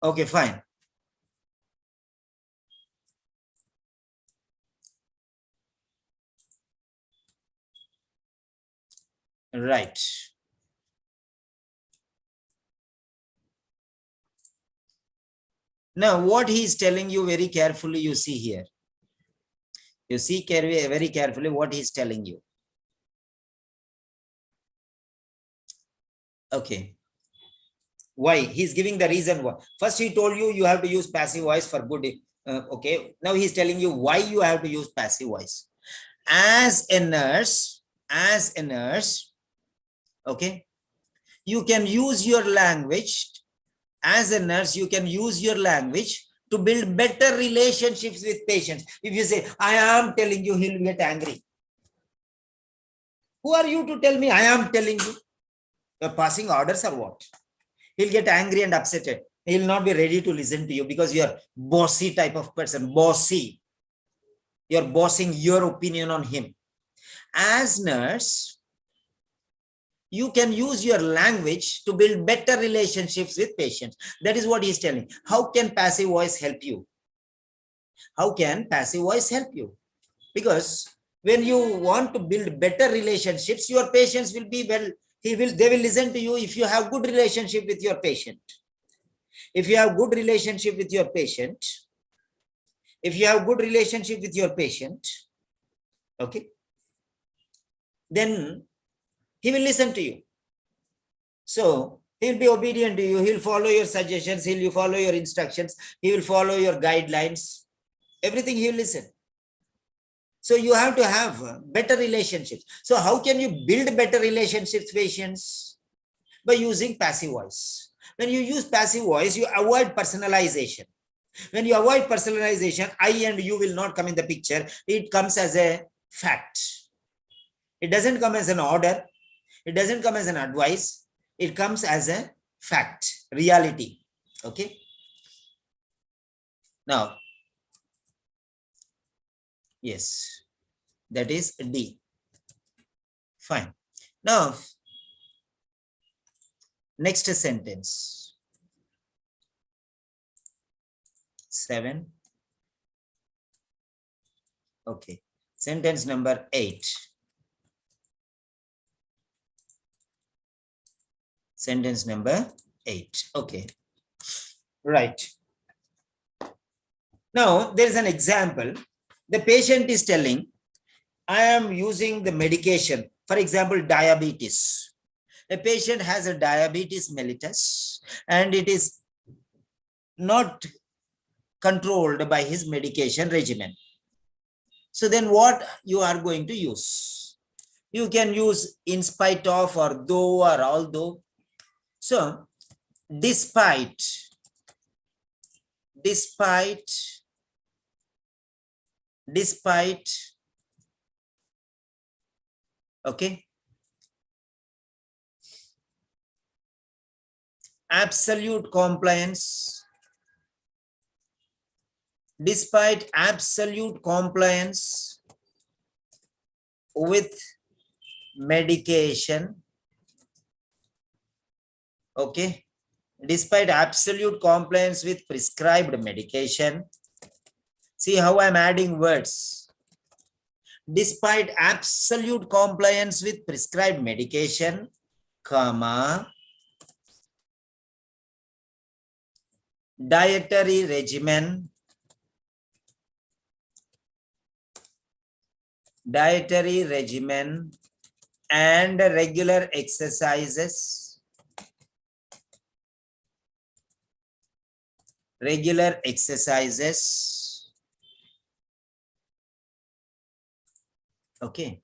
Okay, fine. Right. Now, what he is telling you very carefully, you see here. You see very carefully what he is telling you. Okay. Why? He's giving the reason why. First, he told you you have to use passive voice for good. Okay. Now he's telling you why you have to use passive voice. As a nurse, okay, you can use your language. As a nurse, you can use your language to build better relationships with patients. If you say, I am telling you, he'll get angry. Who are you to tell me? I am telling you. You're passing orders or what? He'll get angry and upset. He'll not be ready to listen to you because you're bossy type of person. Bossy. You're bossing your opinion on him. As nurse, you can use your language to build better relationships with patients. That is what he's telling. How can passive voice help you? How can passive voice help you? Because when you want to build better relationships, your patients will be they will listen to you if you have good relationship with your patient. If you have good relationship with your patient, okay, then he will listen to you. So he'll be obedient to you. He'll follow your suggestions. He'll follow your instructions. He will follow your guidelines. Everything he will listen. So you have to have better relationships. So how can you build better relationships with patients? By using passive voice. When you use passive voice, you avoid personalization. When you avoid personalization, I and you will not come in the picture. It comes as a fact. It doesn't come as an order. It doesn't come as an advice. It comes as a fact, reality. Okay. Now, yes, that is D. Fine. Now, next sentence. 7. Okay. Sentence number 8. Sentence number 8. Okay. Right. Now, there is an example. The patient is telling, I am using the medication. For example, diabetes. A patient has a diabetes mellitus and it is not controlled by his medication regimen. So then what you are going to use? You can use in spite of or though or although. So despite, okay, absolute compliance, despite absolute compliance with medication, okay, despite absolute compliance with prescribed medication. See how I'm adding words. Despite absolute compliance with prescribed medication, comma, dietary regimen, and regular exercises, okay.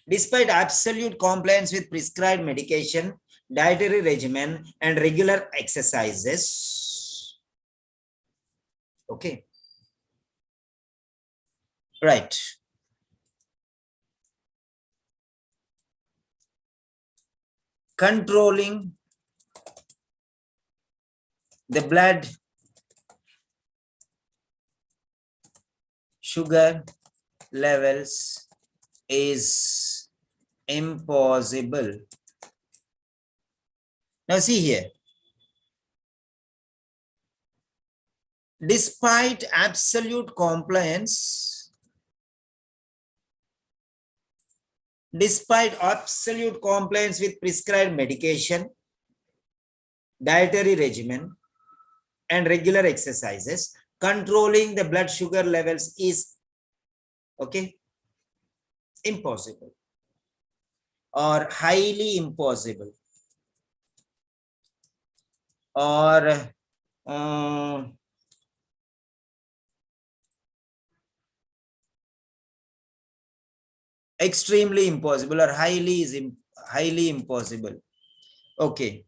Despite absolute compliance with prescribed medication, dietary regimen, and regular exercises. Okay. Right. Controlling the blood sugar levels is impossible. Now see here. Despite absolute compliance with prescribed medication, dietary regimen, and regular exercises, controlling the blood sugar levels is, okay, impossible or highly impossible or extremely impossible or highly impossible. Okay.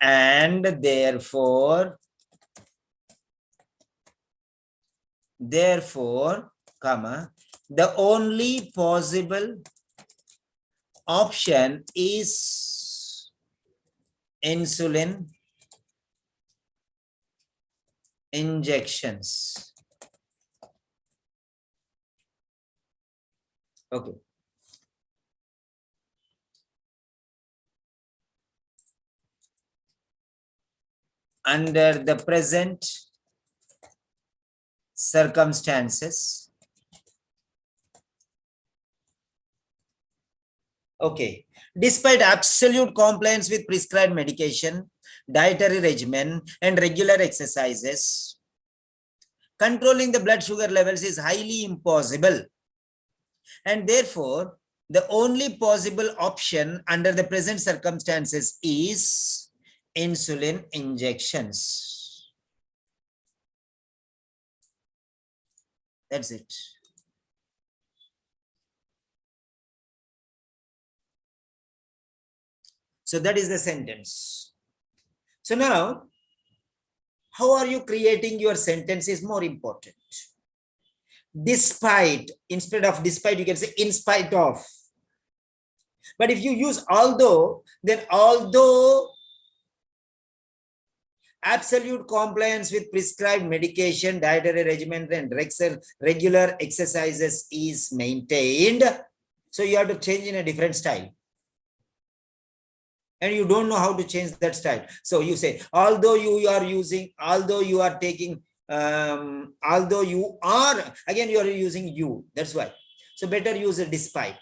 And therefore, comma, the only possible option is insulin injections. Okay. Under the present circumstances, okay, despite absolute compliance with prescribed medication, dietary regimen, and regular exercises, controlling the blood sugar levels is highly impossible. And therefore, the only possible option under the present circumstances is insulin injections. That's it. So that is the sentence. So now, how are you creating your sentence is more important. Despite, instead of despite, you can say in spite of. But if you use although, then although absolute compliance with prescribed medication, dietary regimen, and regular exercises is maintained, so you have to change in a different style. And you don't know how to change that style. So you say, although you are using, although you are taking, although you are, again, you are using you. That's why. So better use a despite.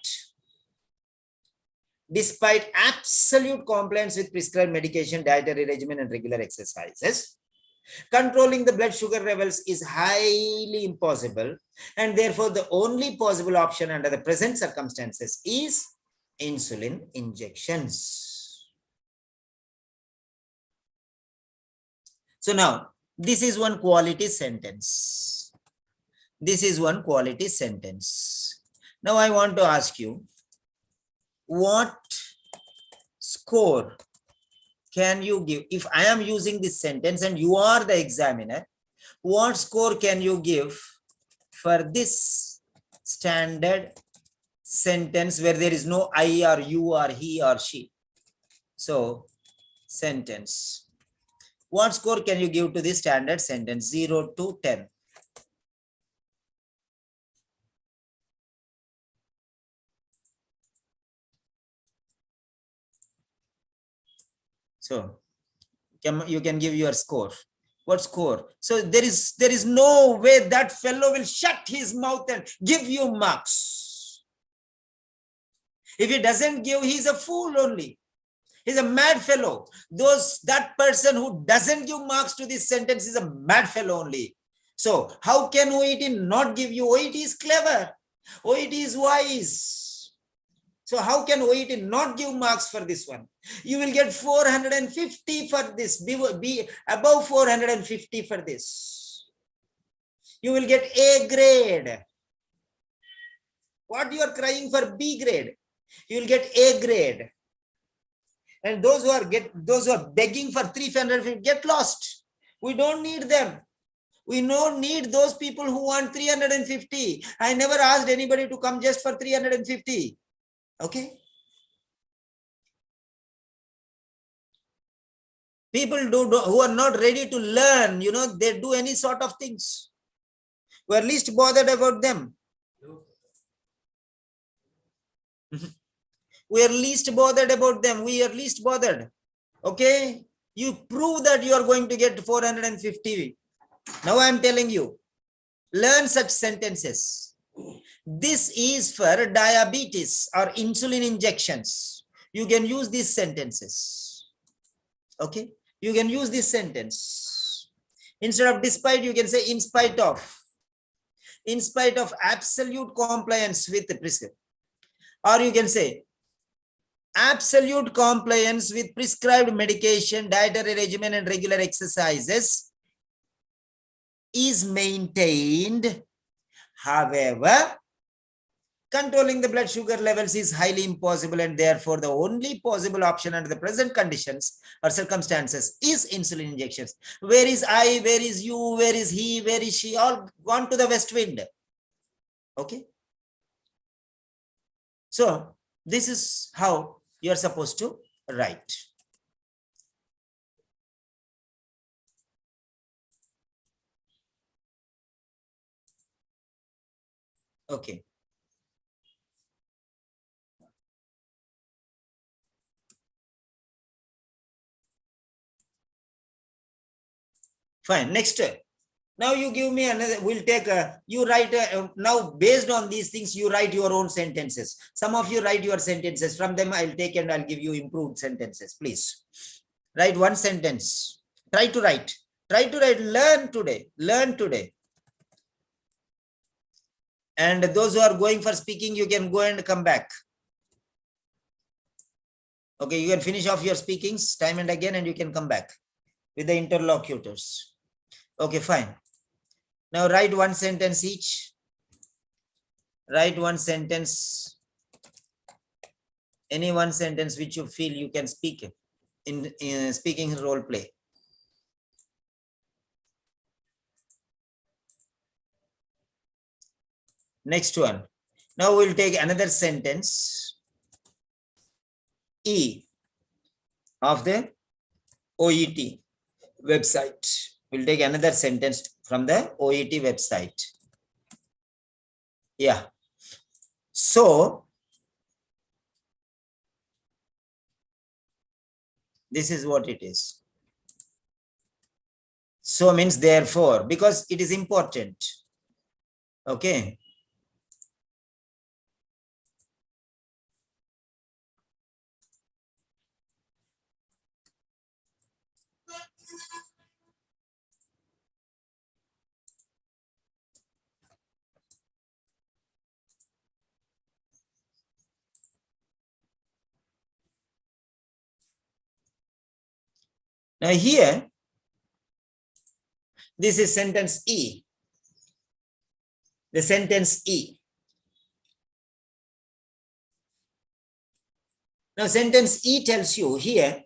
Despite absolute compliance with prescribed medication, dietary regimen, and regular exercises, controlling the blood sugar levels is highly impossible. And therefore, the only possible option under the present circumstances is insulin injections. So now, this is one quality sentence. This is one quality sentence. Now I want to ask you, what score can you give? If I am using this sentence and you are the examiner, what score can you give for this standard sentence where there is no I or you or he or she? So, sentence. What score can you give to this standard sentence? 0 to 10. So, you can give your score. What score? So there is no way that fellow will shut his mouth and give you marks. If he doesn't give, he's a fool only. He's a mad fellow. That person who doesn't give marks to this sentence is a mad fellow only. So how can OET not give you? OET is clever. OET is wise. So how can OET not give marks for this one? You will get 450 for this. Be above 450 for this. You will get A grade. What you are crying for B grade? You will get A grade. And those who are begging for 350 get lost. We don't need them. We don't need those people who want 350. I never asked anybody to come just for 350. Okay. People who are not ready to learn, they do any sort of things. We are least bothered about them. We are least bothered about them. We are least bothered. Okay. You prove that you are going to get 450. Now I am telling you, learn such sentences. This is for diabetes or insulin injections. You can use these sentences. Okay. You can use this sentence. Instead of despite, you can say in spite of. In spite of absolute compliance with the prescription. Or you can say absolute compliance with prescribed medication, dietary regimen, and regular exercises is maintained. However, controlling the blood sugar levels is highly impossible, and therefore the only possible option under the present conditions or circumstances is insulin injections. Where is I? Where is you? Where is he? Where is she? All gone to the west wind. Okay. So this is how you are supposed to write. Okay. Fine. Next. Now you give me another, we'll take you write, now based on these things, you write your own sentences. Some of you write your sentences. From them I'll take and I'll give you improved sentences. Please write one sentence. Try to write. Learn today. And those who are going for speaking, you can go and come back. Okay, you can finish off your speakings time and again, and you can come back with the interlocutors. Okay, fine. Now write one sentence each. Write one sentence. Any one sentence which you feel you can speak in speaking role play. Next one. Now we'll take another sentence. E of the OET website. We'll take another sentence from the OET website. Yeah. So this is what it is. So means therefore, because it is important. Okay. Now here, this is sentence E. The sentence E. Now sentence E tells you here,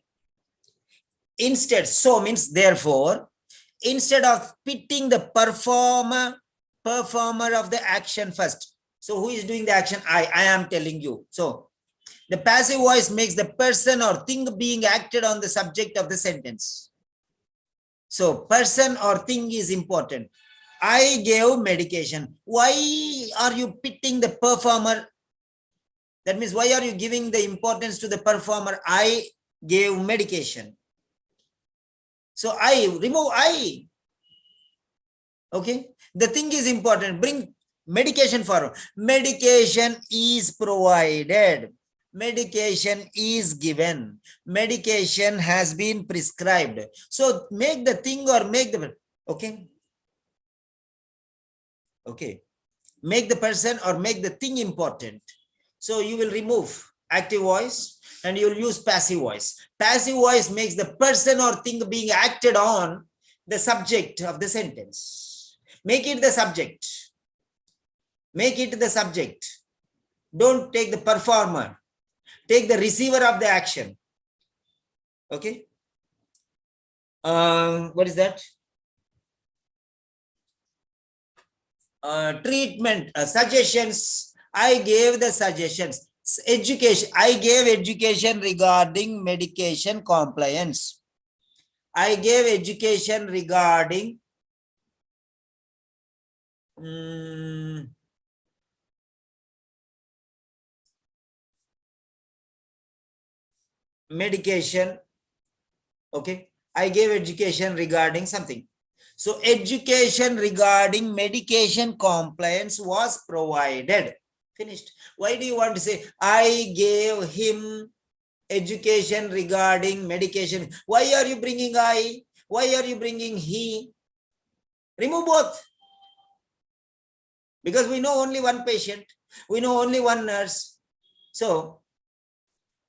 instead, so means therefore, instead of pitting the performer of the action first. So who is doing the action? I am telling you. So the passive voice makes the person or thing being acted on the subject of the sentence. So person or thing is important. I gave medication. Why are you pitting the performer? That means why are you giving the importance to the performer? I gave medication. So I, remove I. Okay. The thing is important. Bring medication forward. Medication is provided. medication is given, medication has been prescribed. So make the thing or make the, okay, okay, make the person or make the thing important. So you will remove active voice and you will use passive voice. Passive voice makes the person or thing being acted on the subject of the sentence. Make it the subject. Make it the subject. Don't take the performer. Take the receiver of the action. Okay. What is that? Treatment, suggestions. I gave the suggestions. Education. I gave education regarding medication compliance. I gave education regarding medication. Okay. I gave education regarding something. So education regarding medication compliance was provided. Finished. Why do you want to say, I gave him education regarding medication? Why are you bringing I? Why are you bringing he? Remove both. Because we know only one patient. We know only one nurse. So,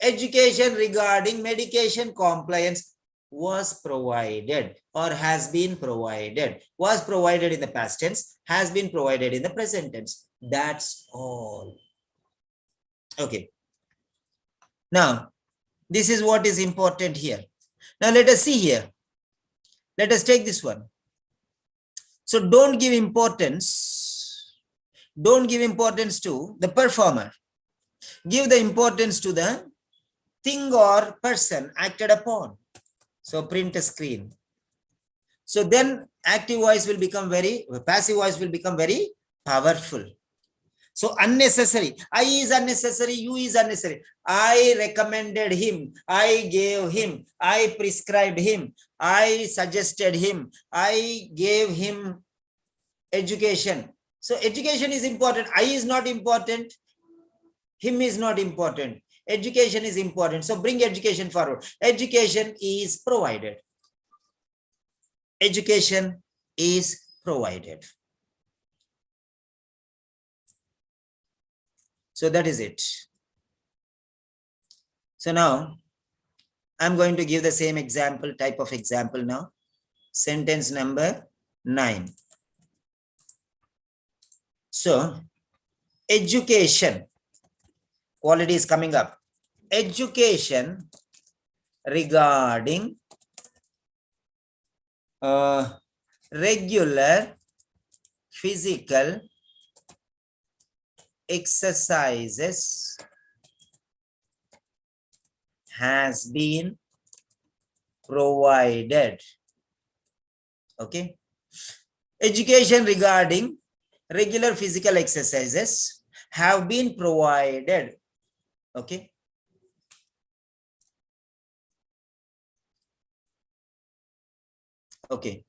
education regarding medication compliance was provided or has been provided. Was provided in the past tense, has been provided in the present tense. That's all. Okay. Now, this is what is important here. Now, let us see here. Let us take this one. So, don't give importance. Don't give importance to the performer. Give the importance to the thing or person acted upon. So print a screen. So then active voice will become passive voice will become very powerful. So unnecessary. I is unnecessary. You is unnecessary. I recommended him. I gave him. I prescribed him. I suggested him. I gave him education. So education is important. I is not important. Him is not important. Education is important. So bring education forward. Education is provided. Education is provided. So that is it. So now I'm going to give the same example, type of example now. Sentence number 9. So education, quality is coming up. Education regarding regular physical exercises has been provided. Okay. Education regarding regular physical exercises have been provided. Okay. Okay.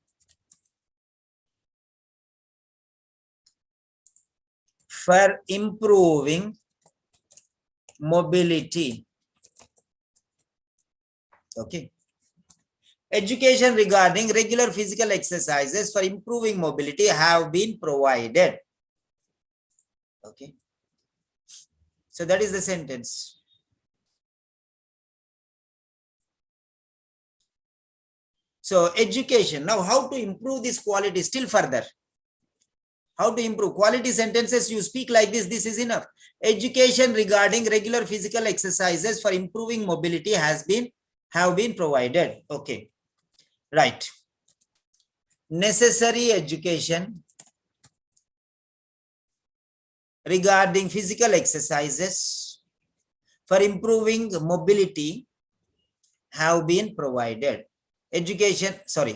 For improving mobility. Okay. Education regarding regular physical exercises for improving mobility have been provided. Okay. So that is the sentence. So education. Now how to improve this quality still further? How to improve quality sentences? You speak like this. This is enough. Education regarding regular physical exercises for improving mobility have been provided. Okay. Right. Necessary education regarding physical exercises for improving mobility have been provided. Education, sorry.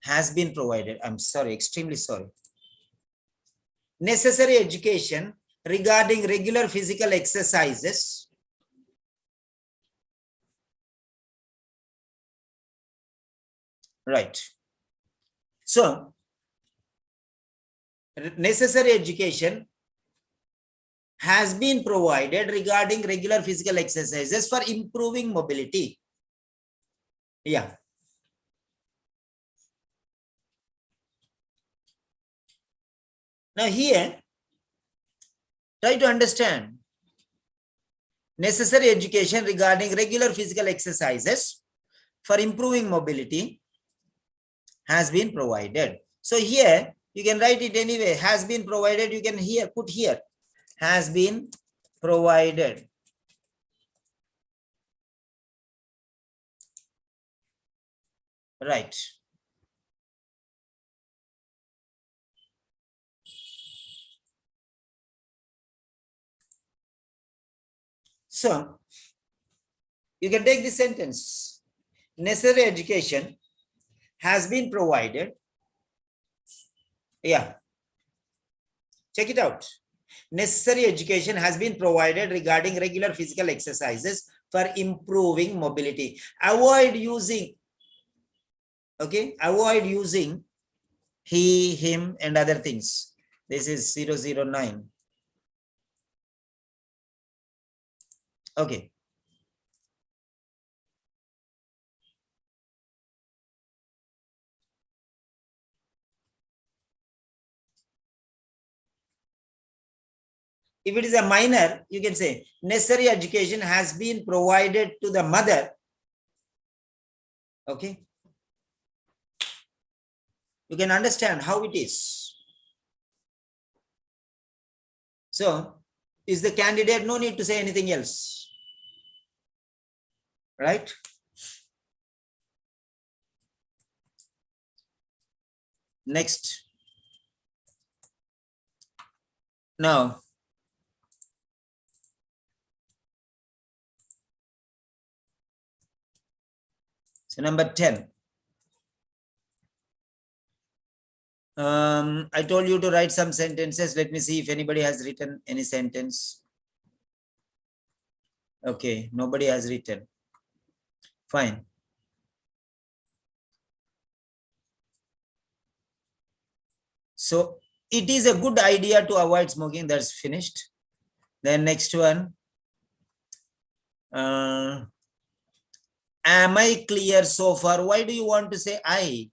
Has been provided. I'm sorry, extremely sorry. Necessary education regarding regular physical exercises right. So necessary education has been provided regarding regular physical exercises for improving mobility. Yeah. Now here, try to understand. Necessary education regarding regular physical exercises for improving mobility has been provided. So here, you can write it anyway. Has been provided, you can here put here. Has been provided. Right. So, you can take this sentence. Necessary education has been provided. Yeah. Check it out. Necessary education has been provided regarding regular physical exercises for improving mobility. Avoid using, okay, avoid using he, him, and other things. This is 009. Okay. If it is a minor, you can say necessary education has been provided to the mother. Okay. You can understand how it is. So, is the candidate, no need to say anything else. Right? Next. Now, so number 10. I told you to write some sentences. Let me see if anybody has written any sentence. Okay, nobody has written. Fine. So it is a good idea to avoid smoking. That's finished. Then next one. Am I clear so far? Why do you want to say I?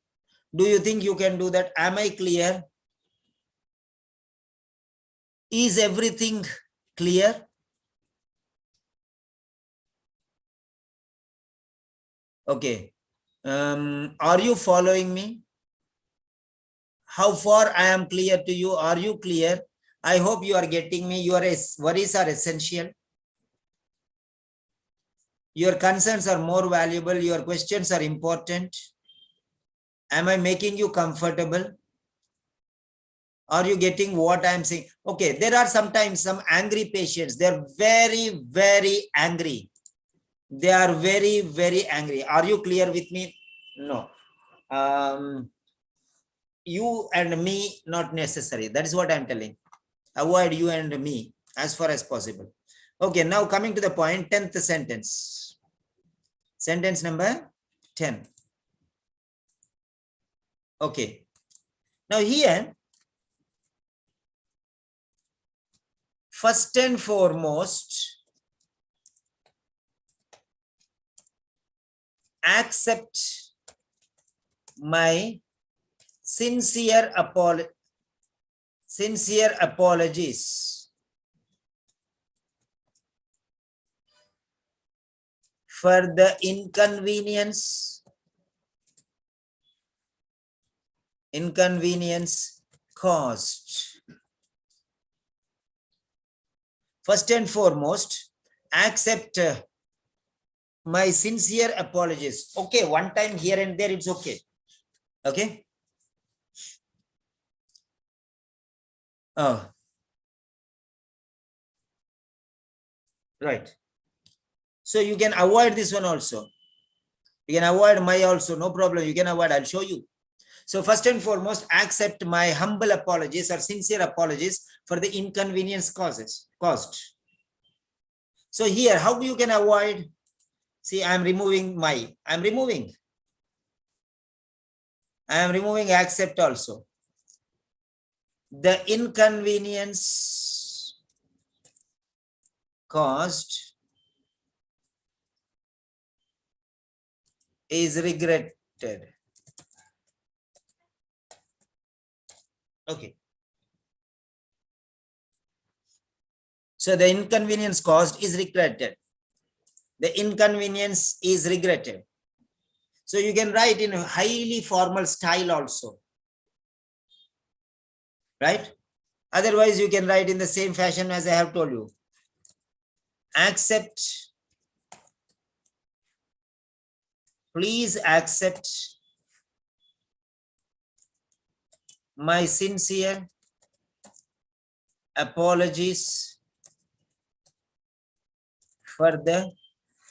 Do you think you can do that? Am I clear? Is everything clear? Okay. Are you following me? How far I am clear to you? Are you clear? I hope you are getting me. Your worries are essential. Your concerns are more valuable. Your questions are important. Am I making you comfortable? Are you getting what I'm saying? Okay, there are sometimes some angry patients. They're very, very angry. They are very, very angry. Are you clear with me? No. You and me, not necessary. That is what I'm telling. Avoid you and me as far as possible. Okay, now coming to the point, 10th sentence. Sentence number 10. Okay. Now here, first and foremost, accept my sincere apologies for the inconvenience caused. First and foremost, accept my sincere apologies. Okay, one time here and there, it's okay. Okay. Oh, right. So you can avoid this one also. You can avoid my also, no problem. You can avoid, I'll show you. So first and foremost, accept my humble apologies or sincere apologies for the inconvenience caused. So here, how you can avoid? See, I'm removing accept also. The inconvenience caused is regretted. Okay. So the inconvenience caused is regretted. The inconvenience is regretted. So you can write in a highly formal style also, right? Otherwise, you can write in the same fashion as I have told you. Accept, please accept my sincere apologies for the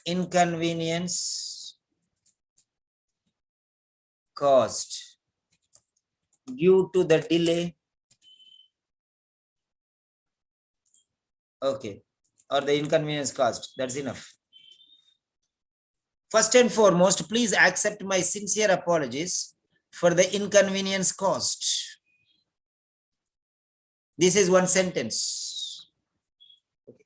inconvenience caused due to the delay. Okay, or the inconvenience caused. That's enough. First and foremost, please accept my sincere apologies for the inconvenience caused. This is one sentence. Okay.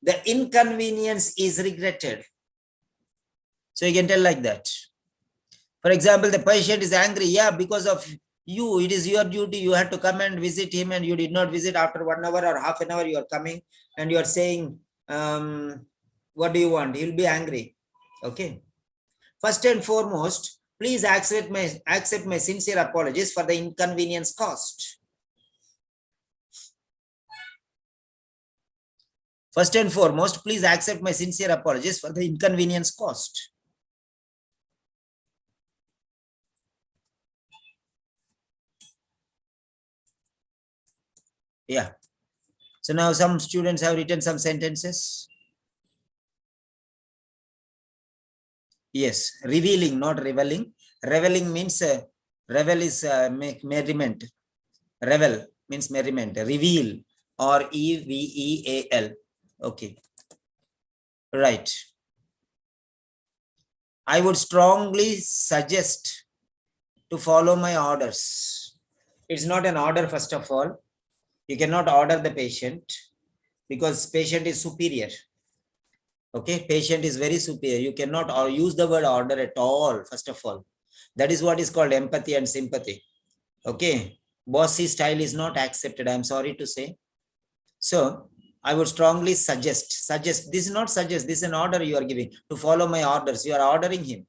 The inconvenience is regretted. So you can tell like that. For example, the patient is angry. Yeah, because of you, it is your duty. You had to come and visit him and you did not visit after 1 hour or half an hour. You are coming and you are saying, what do you want? He'll be angry. Okay. First and foremost, please accept my sincere apologies for the inconvenience caused. First and foremost, please accept my sincere apologies for the inconvenience caused. Yeah. So now some students have written some sentences. Yes, revealing, not reveling. Reveling means revel is merriment. Revel means merriment. Reveal or EVEAL. Okay. Right. I would strongly suggest to follow my orders. It's not an order, first of all. You cannot order the patient because patient is superior. Okay, patient is very superior. You cannot use the word order at all, first of all. That is what is called empathy and sympathy. Okay, bossy style is not accepted, I'm sorry to say. So I would strongly suggest, this is not suggest, this is an order you are giving, to follow my orders. You are ordering him.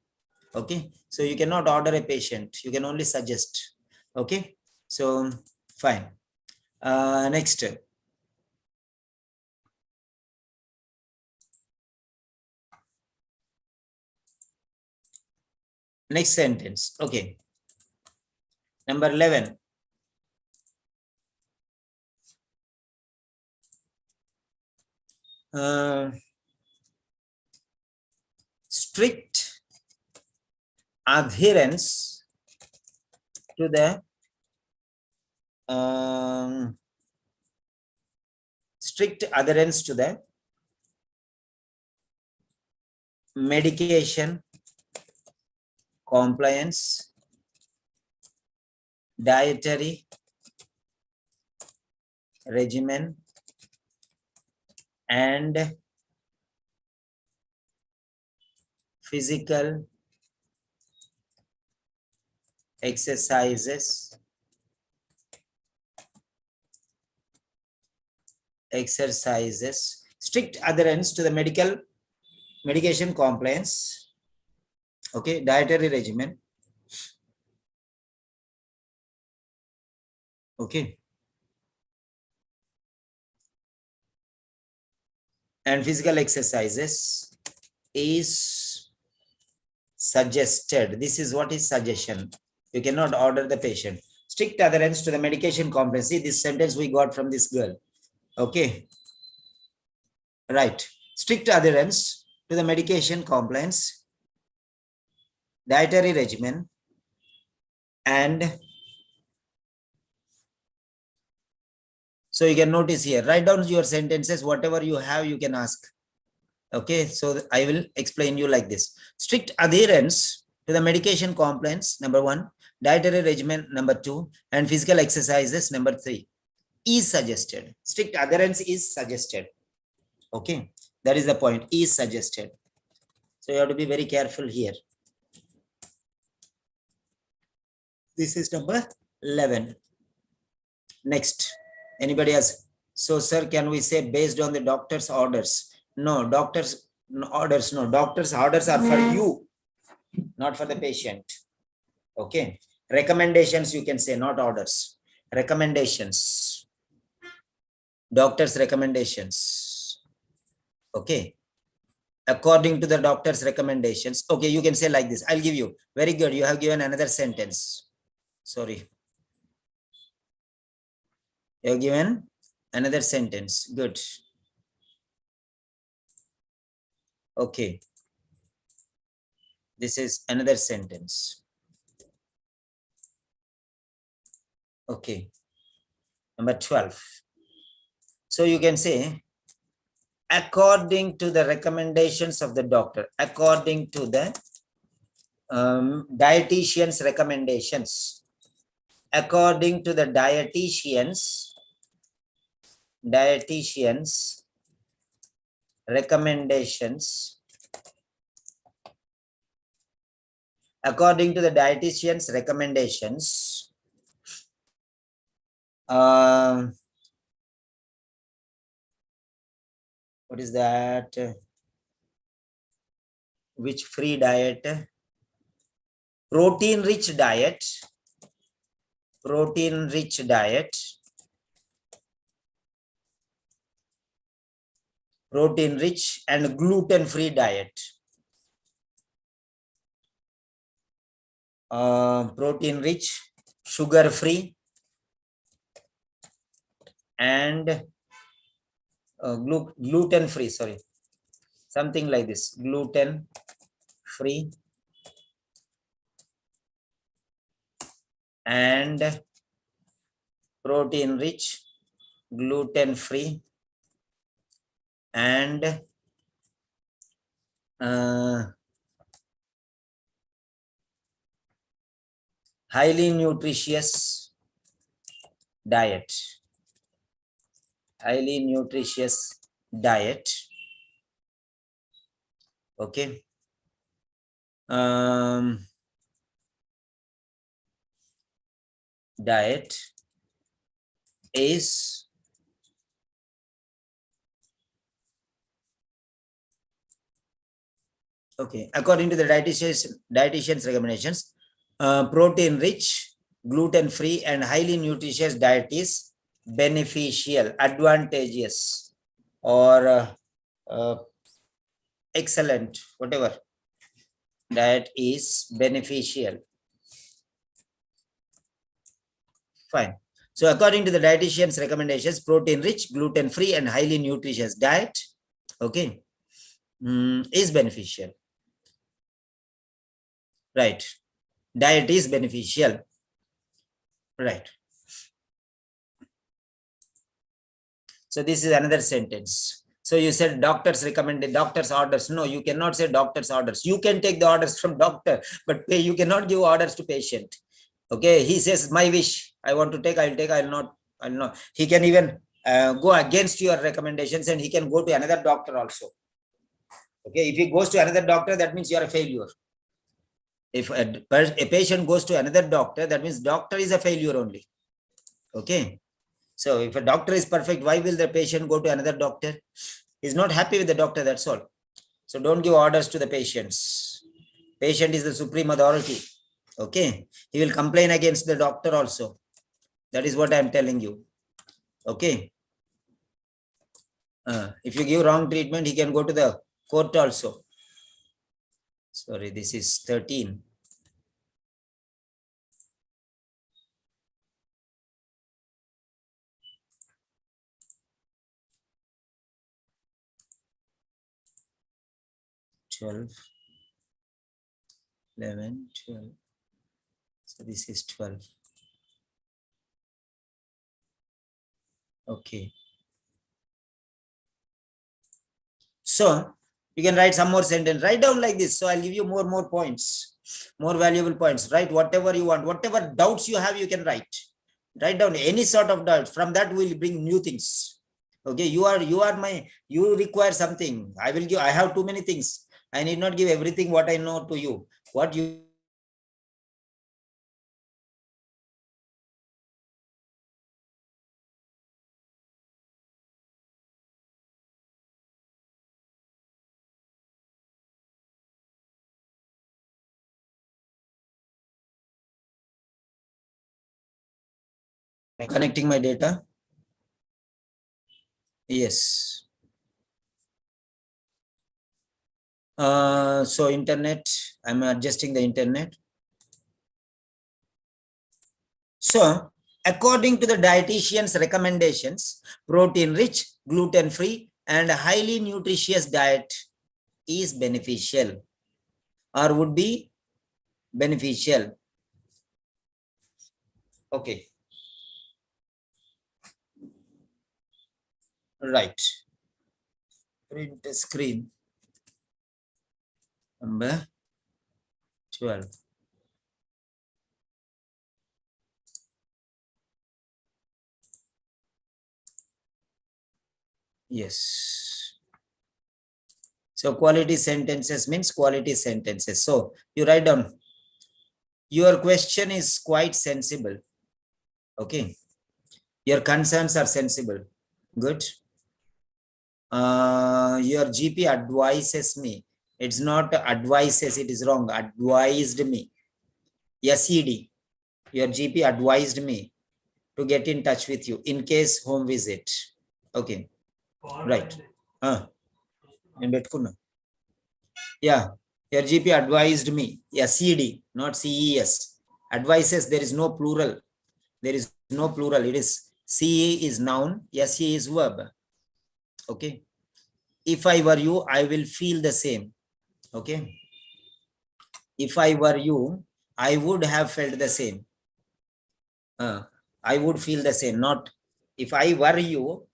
Okay, so you cannot order a patient, you can only suggest. Okay, so fine. Next. Next sentence. Okay. Number 11. Strict adherence to the medication compliance, dietary regimen, and physical exercises. Strict adherence to the medication compliance, okay, dietary regimen, okay, and physical exercises is suggested. This is what is suggestion. You cannot order the patient. Strict adherence to the medication compliance. See, this sentence we got from this girl. Okay. Right. Strict adherence to the medication compliance, dietary regimen, and so you can notice here, write down your sentences, whatever you have, you can ask. Okay, so I will explain you like this. Strict adherence to the medication compliance, number 1, dietary regimen, number 2, and physical exercises, number 3. is suggested. Strict adherence is suggested. Okay, that is the point, is suggested. So you have to be very careful here. This is number 11. Next, anybody else? So, sir, can we say based on the doctor's orders? No, doctor's orders, no. Doctor's orders are for you, not for the patient. Okay. Recommendations, you can say, not orders. Recommendations. Doctor's recommendations. Okay. According to the doctor's recommendations. Okay, you can say like this. I'll give you. Very good. You have given another sentence. Sorry. You have given another sentence. Good. Okay. This is another sentence. Okay. Number 12. So you can say, according to the recommendations of the doctor, according to the dietitian's recommendations, according to the dietitian's recommendations, according to the dietitian's recommendations, what is that? Which free diet? Protein rich diet. Protein rich diet. Protein rich and gluten free diet. Protein rich, sugar free, and gluten free, sorry, something like this, gluten free and protein rich, gluten free, and highly nutritious diet. Highly nutritious diet. Okay. Diet is okay. According to the dietitian's recommendations, protein rich, gluten free, and highly nutritious diet is beneficial, advantageous, or excellent, whatever. Diet is beneficial. Fine. So according to the dietitian's recommendations, protein rich, gluten free, and highly nutritious diet, okay, is beneficial. Right. Diet is beneficial. Right. So this is another sentence. So you said doctors recommended, doctor's orders. No, you cannot say doctor's orders. You can take the orders from doctor, but you cannot give orders to patient. Okay, he says, my wish, I want to take, I'll take, I'll not. He can even go against your recommendations, and he can go to another doctor also. Okay, if he goes to another doctor, that means you are a failure. If a patient goes to another doctor, that means doctor is a failure only. Okay. So if a doctor is perfect, why will the patient go to another doctor? He's not happy with the doctor, that's all. So don't give orders to the patients. Patient is the supreme authority. Okay. He will complain against the doctor also. That is what I am telling you. Okay. If you give wrong treatment, he can go to the court also. Sorry, this is 13. $12, 11, 12. So this is 12. Okay. So you can write some more sentence. Write down like this. So I'll give you more points, more valuable points. Write whatever you want, whatever doubts you have, you can write. Write down any sort of doubt. From that we'll bring new things. Okay, you require something. I will give, I have too many things. I need not give everything what I know to you. What you connecting my data. Yes. So internet, I'm adjusting the internet. So according to the dietitian's recommendations, protein rich, gluten free and highly nutritious diet is beneficial or would be beneficial. Okay. Right. Print the screen. Number 12. Yes. So quality sentences means quality sentences. So you write down. Your question is quite sensible. Okay. Your concerns are sensible. Good. Your GP advises me. It's not advises, it is wrong. Advised me. SED. Your GP advised me to get in touch with you in case home visit. Okay. Right. Yeah. Your GP advised me. SED, not CES. Advises, there is no plural. There is no plural. It is CE is noun, SE is verb. Okay. If I were you, I will feel the same. Okay. If I were you, I would have felt the same. I would feel the same. Not if I were you,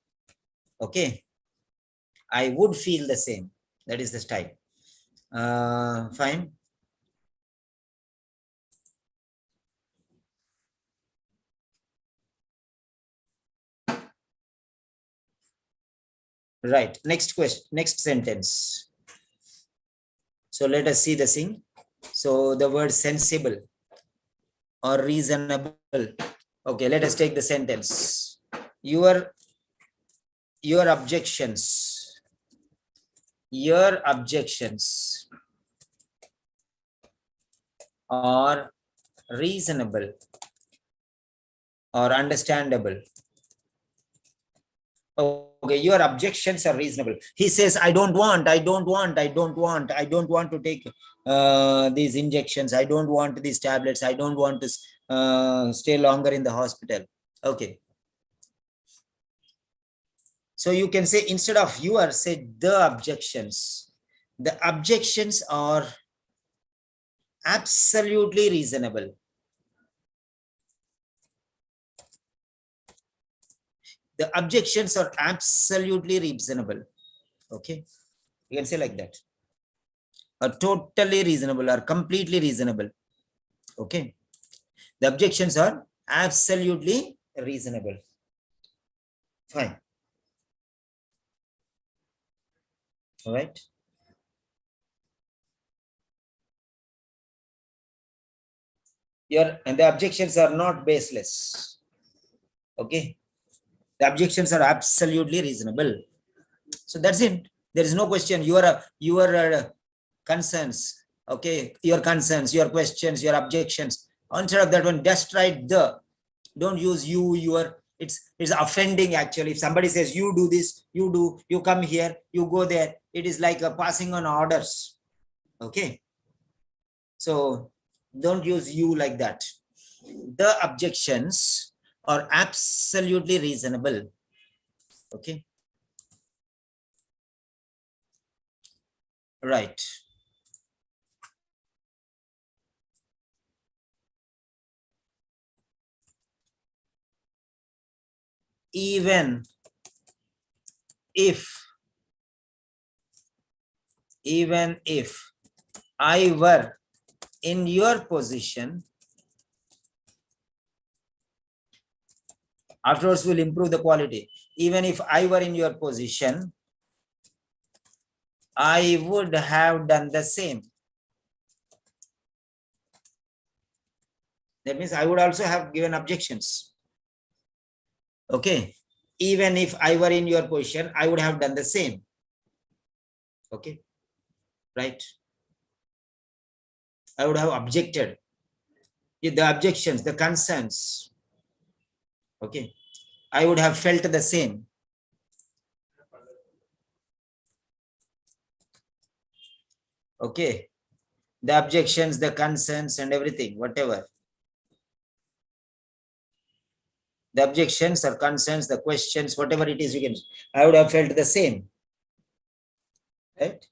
okay, I would feel the same. That is the style. Fine. Right. Next question. Next sentence. So let us see the thing. So the word sensible or reasonable. Okay, let us take the sentence. Your objections. Your objections are reasonable or understandable. Okay, your objections are reasonable. He says, I don't want to take these injections. I don't want these tablets. I don't want to stay longer in the hospital. Okay. So you can say, instead of your, say the objections. The objections are absolutely reasonable. The objections are absolutely reasonable. Okay. You can say like that. Are totally reasonable or completely reasonable. Okay. The objections are absolutely reasonable. Fine. All right. And the objections are not baseless. Okay. The objections are absolutely reasonable. So that's it. There is no question. Your concerns. Okay. Your concerns, your questions, your objections. Instead of that one, just write the. Don't use you, your. It's offending actually. If somebody says you do this, you do, you come here, you go there. It is like a passing on orders. Okay. So don't use you like that. The objections are absolutely reasonable. Okay. Right. Even if I were in your position, Afterwards, we'll improve the quality. Even if I were in your position, I would have done the same. That means I would also have given objections. Okay. Even if I were in your position, I would have done the same. Okay. Right. I would have objected. The objections, the concerns. Okay. I would have felt the same. Okay. The objections, the concerns, and everything, whatever. The objections or concerns, the questions, whatever it is, you can. I would have felt the same. Right?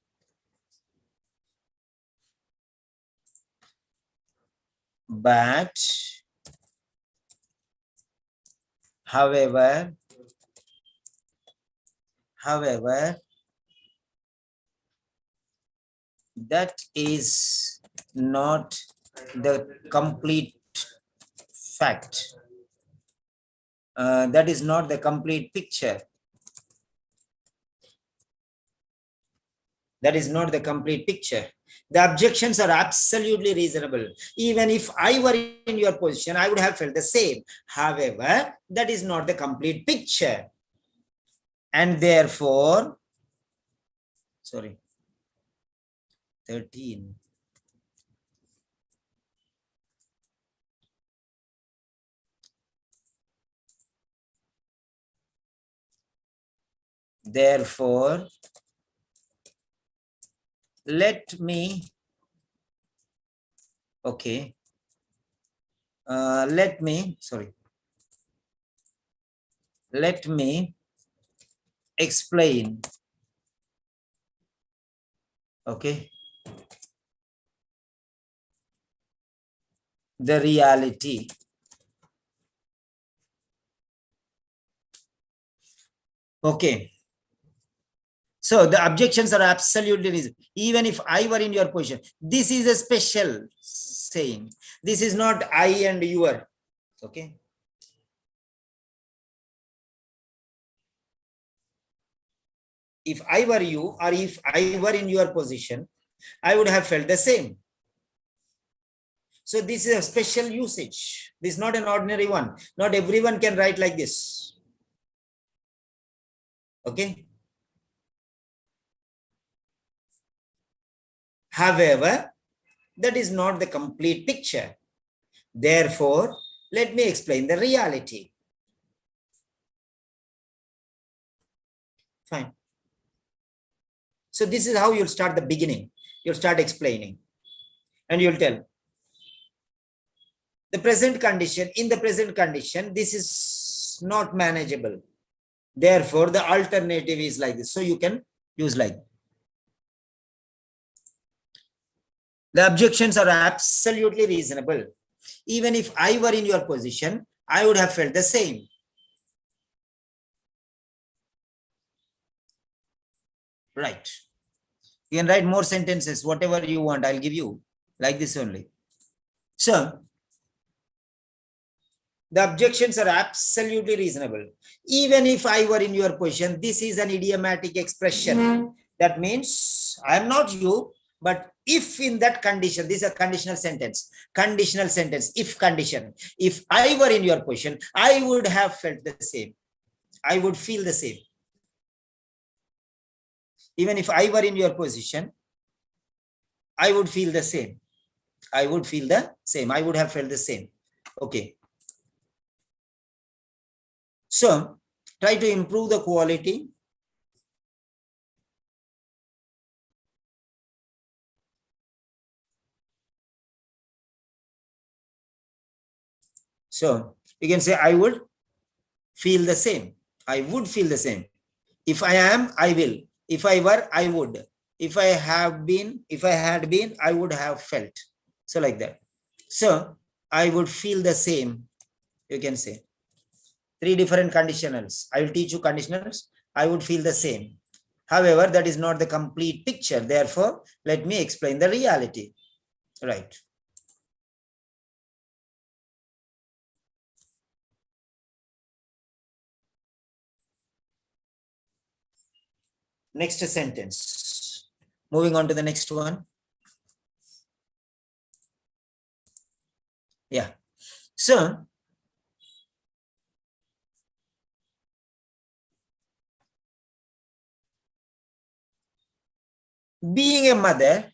But, however, that is not the complete fact. That is not the complete picture. That is not the complete picture. The objections are absolutely reasonable. Even if I were in your position, I would have felt the same. However, that is not the complete picture. And therefore, 13. Therefore, let me explain, the reality. Okay. So the objections are absolutely reasonable. Even if I were in your position, this is a special saying. This is not I and you are. Okay. If I were you, or if I were in your position, I would have felt the same. So this is a special usage. This is not an ordinary one. Not everyone can write like this. Okay. However, that is not the complete picture. Therefore, let me explain the reality. Fine. So this is how you'll start the beginning. You'll start explaining. And you'll tell. The present condition, in the present condition, this is not manageable. Therefore, the alternative is like this. So you can use like. The objections are absolutely reasonable. Even if I were in your position, I would have felt the same. Right. You can write more sentences, whatever you want, I'll give you like this only. So, the objections are absolutely reasonable. Even if I were in your position, this is an idiomatic expression. That means I am not you, but if in that condition, this is a conditional sentence. Conditional sentence, if condition. If I were in your position, I would have felt the same. I would feel the same. Even if I were in your position, I would feel the same. I would feel the same. I would have felt the same. Okay. So, try to improve the quality. So, you can say, I would feel the same. I would feel the same. If I am, I will. If I were, I would. If I had been, I would have felt. So like that. So I would feel the same. You can say 3 different conditionals. I will teach you conditionals. I would feel the same. However, that is not the complete picture. Therefore, let me explain the reality. Right. Next sentence. Moving on to the next one. Yeah. So, being a mother,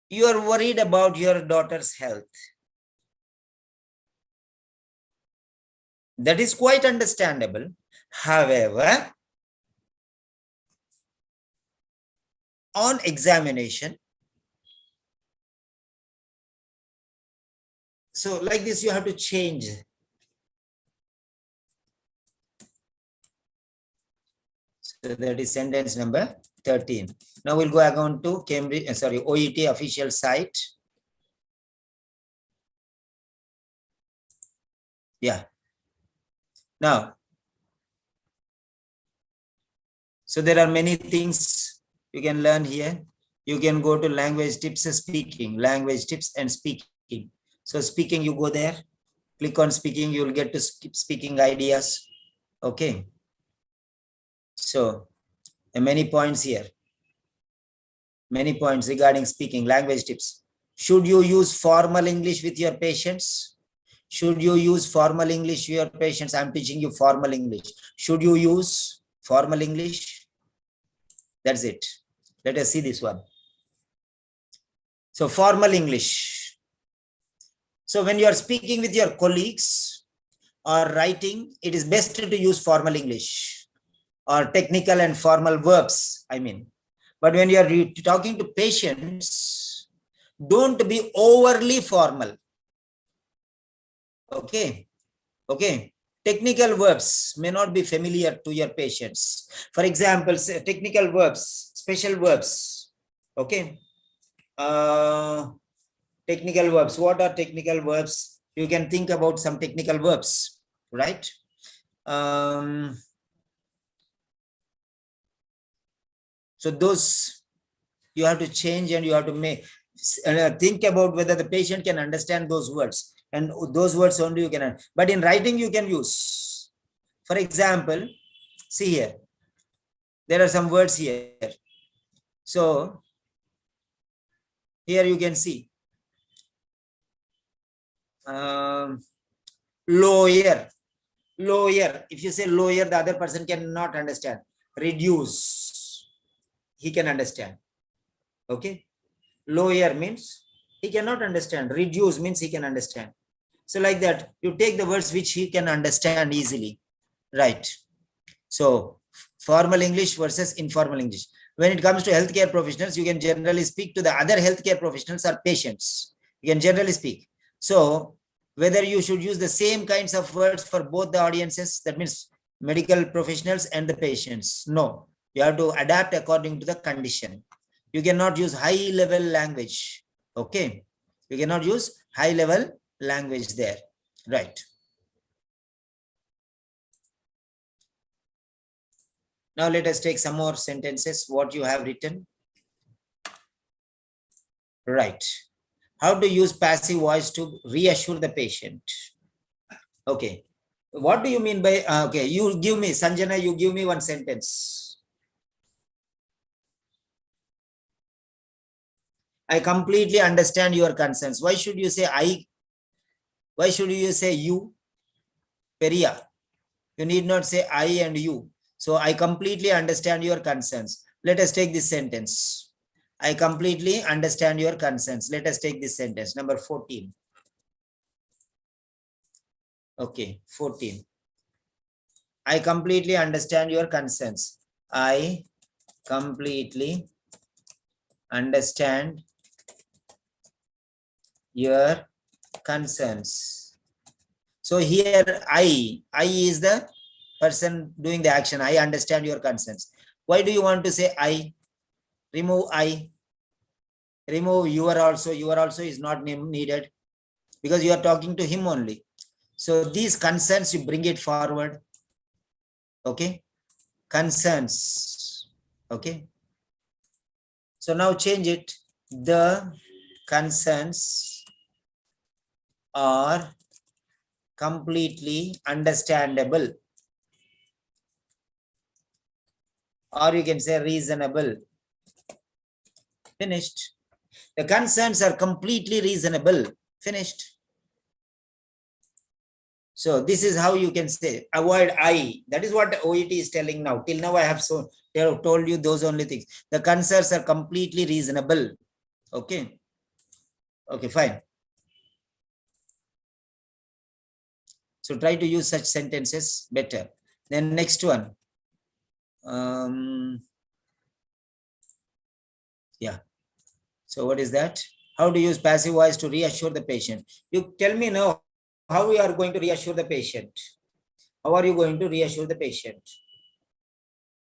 you are worried about your daughter's health. That is quite understandable. However, on examination, so like this, you have to change. So that is sentence number 13. Now we'll go again to Cambridge, OET official site. Yeah. Now, so there are many things you can learn here. You can go to language tips, speaking, language tips and speaking. So speaking, you go there, click on speaking, you will get to speaking ideas. Okay. So many points here. Many points regarding speaking, language tips. Should you use formal English with your patients? Should you use formal English with your patients? I'm teaching you formal English. Should you use formal English? That's it. Let us see this one. So formal English. So when you are speaking with your colleagues or writing, it is best to use formal English or technical and formal verbs, I mean. But when you are talking to patients, don't be overly formal. Okay. Okay. Technical verbs may not be familiar to your patients. For example, say technical verbs, special verbs. Okay. Technical verbs. What are technical verbs? You can think about some technical verbs, right? So those you have to change and you have to make think about whether the patient can understand those words, and those words only you can. But in writing you can use. For example, see here, there are some words here. So here you can see lawyer. Lawyer. If you say lawyer, the other person cannot understand. Reduce, he can understand. Okay. Lawyer means he cannot understand. Reduce means he can understand. So like that, you take the words which he can understand easily. Right. So formal English versus informal English. When it comes to healthcare professionals, you can generally speak to the other healthcare professionals or patients. You can generally speak. So whether you should use the same kinds of words for both the audiences, that means medical professionals and the patients. No, you have to adapt according to the condition. You cannot use high level language. Okay. You cannot use high level language there. Right. Now let us take some more sentences, what you have written. Right. How to use passive voice to reassure the patient. Okay. What do you mean by, okay, you give me, Sanjana, you give me one sentence. I completely understand your concerns. Why should you say I? Why should you say you? Peria. You need not say I and you. So I completely understand your concerns. Let us take this sentence. I completely understand your concerns. Let us take this sentence. Number 14. Okay, 14. I completely understand your concerns. I completely understand your concerns. So here I is the person doing the action. I understand your concerns. Why do you want to say I? Remove I. Remove your also. Your also is not needed because you are talking to him only. So these concerns, you bring it forward. Okay. Concerns. Okay. So now change it. The concerns are completely understandable. or you can say reasonable. Finished. The concerns are completely reasonable. Finished. So this is how you can say avoid I. That is what OET is telling now. Till now I have told you those only things. The concerns are completely reasonable. Okay. Okay, fine. So try to use such sentences better. Then next one. Yeah. So what is that? How to use passive voice to reassure the patient? You tell me now how we are going to reassure the patient. How are you going to reassure the patient?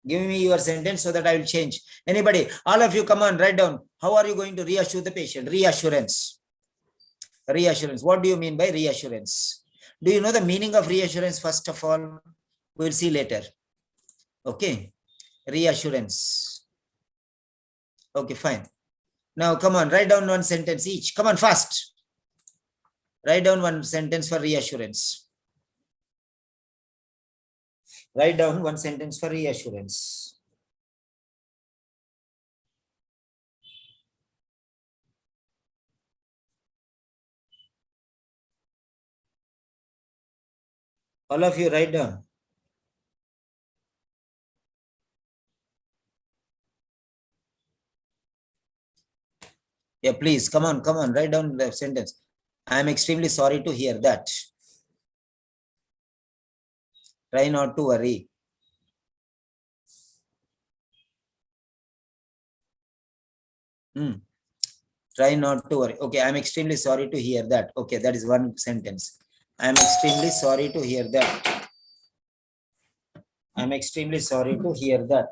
Give me your sentence so that I will change. Anybody, all of you, come on, write down. How are you going to reassure the patient? Reassurance. Reassurance. What do you mean by reassurance? Do you know the meaning of reassurance first of all? We'll see later. Okay. Reassurance. Okay, fine. Now, come on, write down one sentence each. Come on, fast. Write down one sentence for reassurance. Write down one sentence for reassurance. All of you write down. Yeah, please, come on, write down the sentence. I am extremely sorry to hear that. Try not to worry. Try not to worry. Okay, I'm extremely sorry to hear that. Okay, that is one sentence. I'm extremely sorry to hear that. I'm extremely sorry to hear that.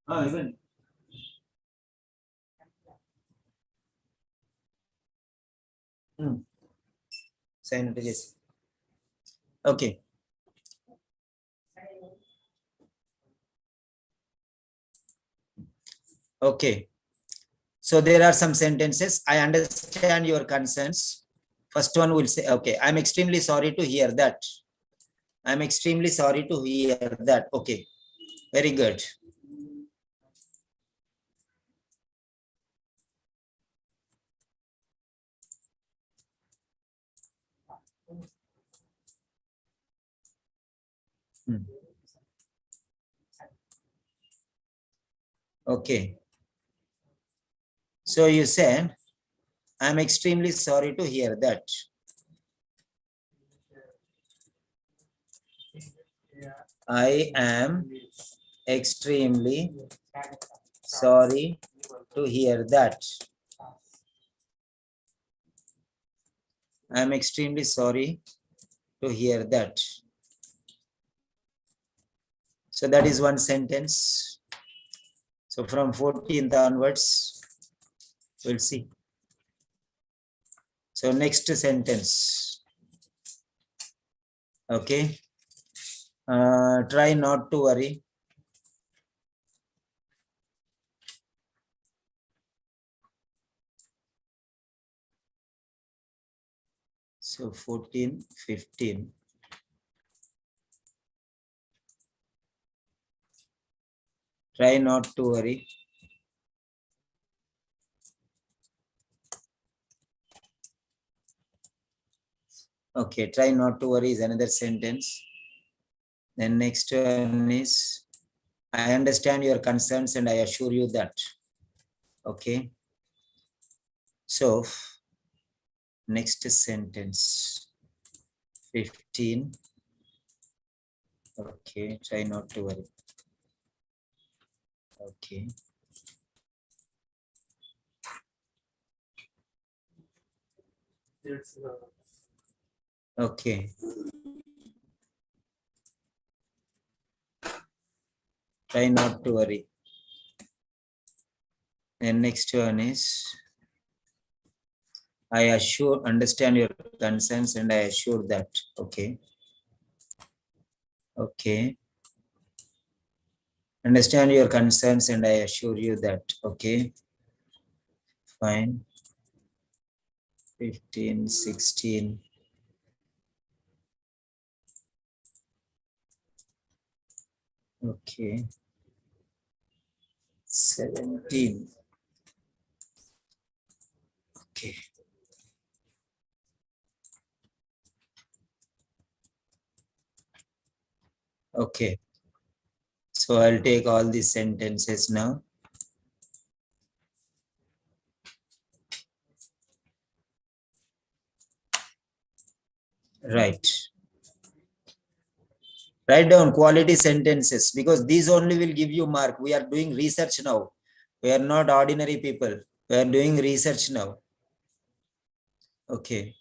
Even. Sign it, yes. Okay. Okay. So there are some sentences. I understand your concerns. First one will say, okay, I'm extremely sorry to hear that. I'm extremely sorry to hear that. Okay, very good. Okay. So you said, I'm extremely sorry to hear that. I am extremely sorry to hear that. I am extremely sorry to hear that. So that is one sentence. So from 14th onwards, we'll see. So next sentence. Okay. Try not to worry. So 14, 15. Try not to worry. Okay, try not to worry is another sentence. Then next one is, I understand your concerns and I assure you that. Okay. So next sentence, 15. Okay, try not to worry. Okay. Okay. Try not to worry. And next one is, I understand your concerns and I assure that. Okay. Okay. Understand your concerns and I assure you that. Okay. Fine. 15, 16. Okay. 17. Okay. Okay. So I'll take all these sentences now. Right. Write down quality sentences because these only will give you mark. We are doing research now. We are not ordinary people. We are doing research now. Okay.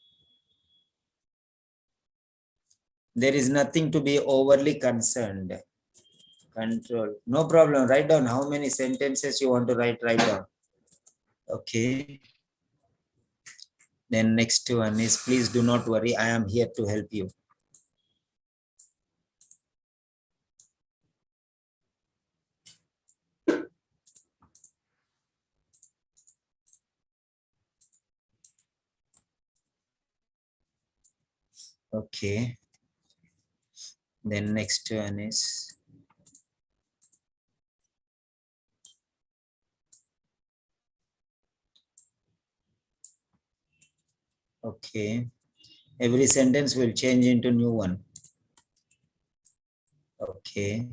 There is nothing to be overly concerned. Control. No problem. Write down how many sentences you want to write. Write down. Okay. Then next one is please do not worry. I am here to help you. Okay. Then next one is okay. Every sentence will change into new one. Okay.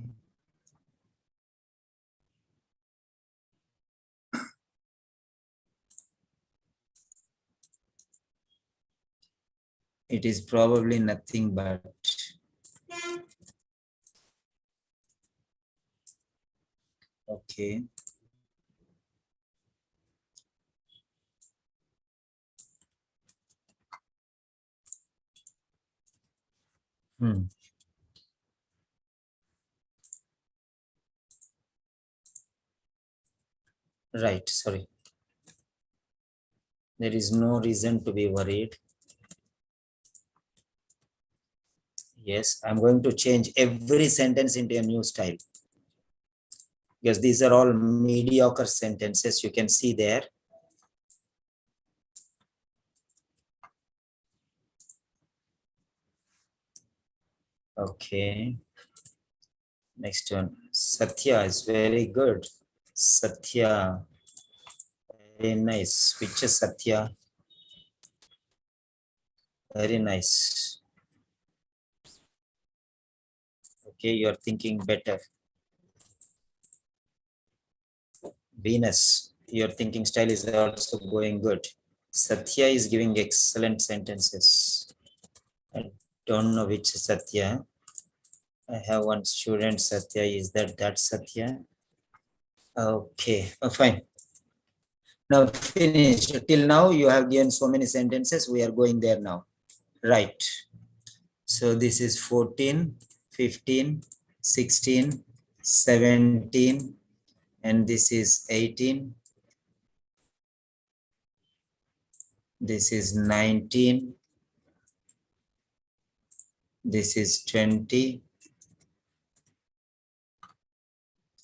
It is probably nothing but okay. Right. Sorry. There is no reason to be worried. Yes, I'm going to change every sentence into a new style. Because these are all mediocre sentences. You can see there. Okay. Next one. Satya is very good. Satya. Very nice. Which is Satya? Very nice. Okay, you're thinking better. Venus, your thinking style is also going good. Satya is giving excellent sentences. I don't know which Satya. I have one student, Satya. Is that Satya? Okay, fine. Now finished. Till now, you have given so many sentences. We are going there now. Right. So this is 14, 15, 16, 17, and this is 18. This is 19. This is 20.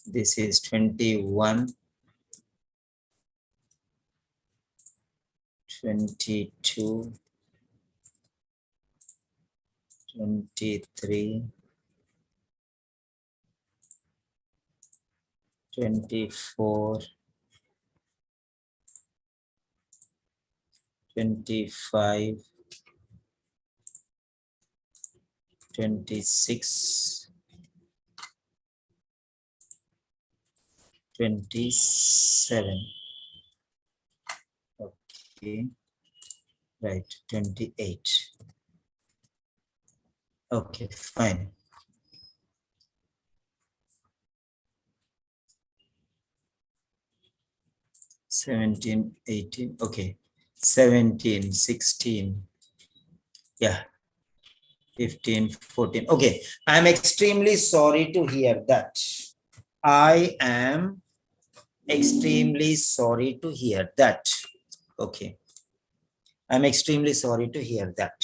This is 21. 22. 23. 24. 25. 26. 27. Okay. Right. 28. Okay, fine. $17, $18. Okay. 17, 16. Yeah. 15, 14. Okay. I'm extremely sorry to hear that. I am extremely sorry to hear that. Okay. I'm extremely sorry to hear that.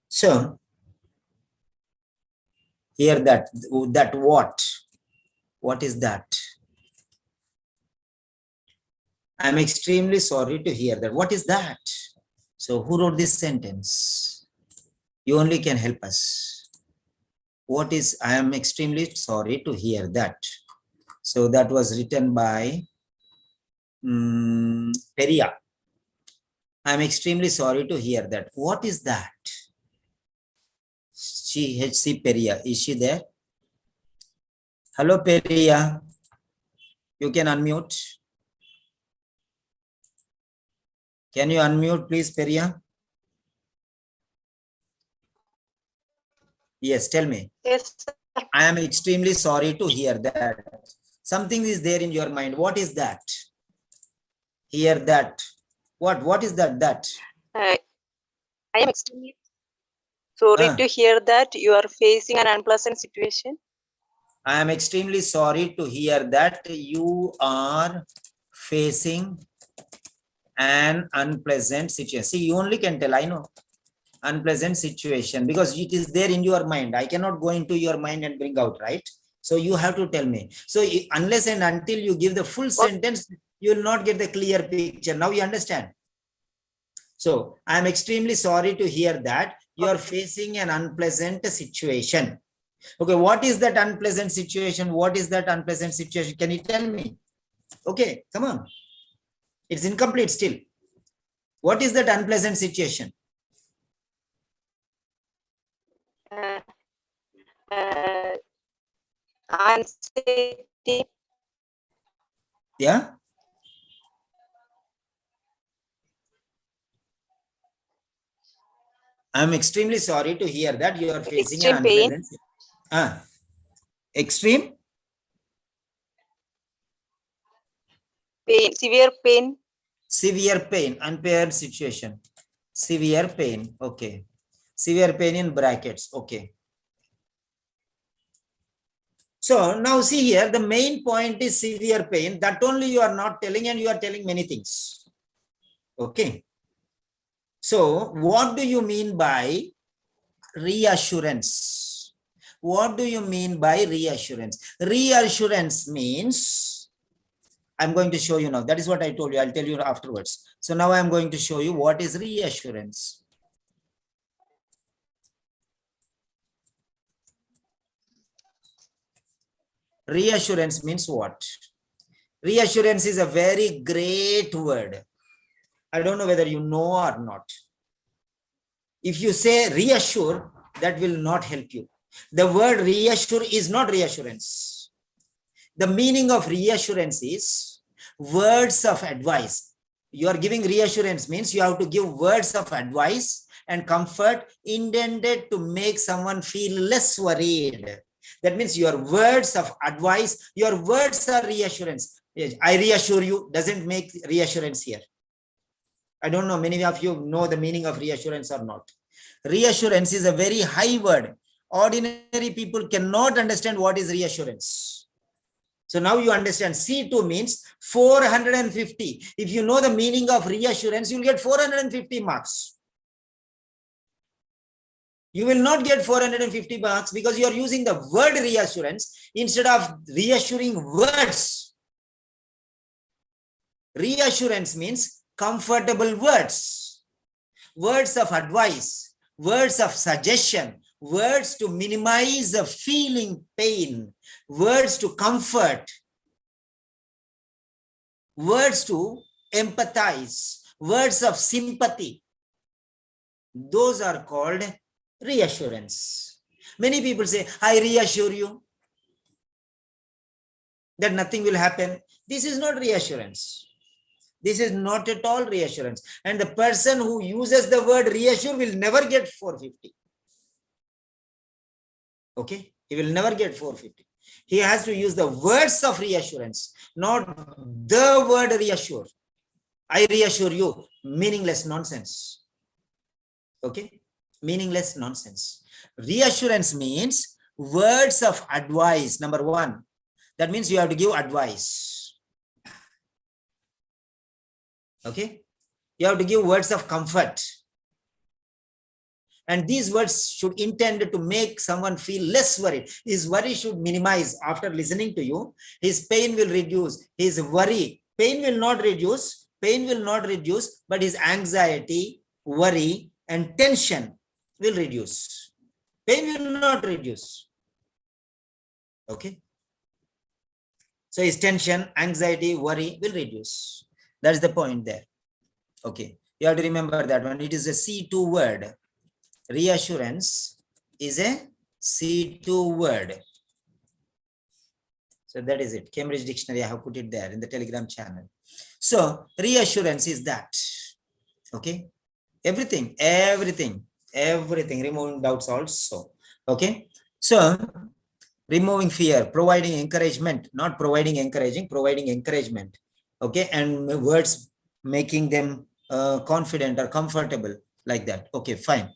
So, hear that. That what? What is that? I'm extremely sorry to hear that. What is that? So, who wrote this sentence? You only can help us. I am extremely sorry to hear that. So that was written by Peria. I am extremely sorry to hear that. What is that? CHC Peria. Is she there? Hello, Peria. You can unmute. Can you unmute, please, Peria? Yes, tell me. Yes, sir. I am extremely sorry to hear that. Something is there in your mind. What is that? Hear that. What is that? I am extremely sorry Ah. to hear that you are facing an unpleasant situation. I am extremely sorry to hear that you are facing an unpleasant situation. See, you only can tell, I know, unpleasant situation, because it is there in your mind. I cannot go into your mind and bring out, right? So you have to tell me. So unless and until you give the full sentence, you will not get the clear picture. Now you understand. So I am extremely sorry to hear that you are facing an unpleasant situation. Okay, what is that unpleasant situation? What is that unpleasant situation? Can you tell me? Okay, come on. It's incomplete still. What is that unpleasant situation? Anxiety. Yeah. I'm extremely sorry to hear that you are facing an Extreme pain. unpleasant. Extreme Pain, severe pain. severe pain, unpaired situation. Severe pain. Okay. Severe pain in brackets. Okay. So now see here, the main point is severe pain. That only you are not telling, and you are telling many things. Okay. So what do you mean by reassurance? What do you mean by reassurance? Reassurance means, I'm going to show you now. That is what I told you. I'll tell you afterwards. So now I'm going to show you what is reassurance. Reassurance means what? Reassurance is a very great word. I don't know whether you know or not. If you say reassure, that will not help you. The word reassure is not reassurance. The meaning of reassurance is words of advice. You are giving reassurance means you have to give words of advice and comfort intended to make someone feel less worried. That means your words of advice, your words are reassurance. I reassure you doesn't make reassurance here. I don't know, many of you know the meaning of reassurance or not. Reassurance is a very high word. Ordinary people cannot understand what is reassurance. So now you understand C2 means 450. If you know the meaning of reassurance, you'll get 450 marks. You will not get 450 marks because you are using the word reassurance instead of reassuring words. Reassurance means comfortable words, words of advice, words of suggestion, words to minimize the feeling pain, words to comfort, words to empathize, words of sympathy. Those are called reassurance. Many people say, I reassure you that nothing will happen. This is not reassurance. This is not at all reassurance. And the person who uses the word reassure will never get 450. Okay? He will never get 450. He has to use the words of reassurance, not the word reassure. I reassure you, meaningless nonsense. Okay? Meaningless nonsense. Reassurance means words of advice. Number one, that means you have to give advice. Okay? You have to give words of comfort. And these words should intend to make someone feel less worried. His worry should minimize. After listening to you, his pain will reduce. His worry, pain will not reduce, but his anxiety, worry, and tension will reduce. Pain will not reduce. Okay. So his tension, anxiety, worry will reduce. That's the point there. Okay. You have to remember that one. It is a C2 word. Reassurance is a C2 word. So that is it. Cambridge Dictionary, I have put it there in the Telegram channel. So reassurance is that. Okay. Everything, removing doubts also. Okay. So removing fear, providing encouragement, not providing encouraging, providing encouragement. Okay. And words making them confident or comfortable like that. Okay, fine.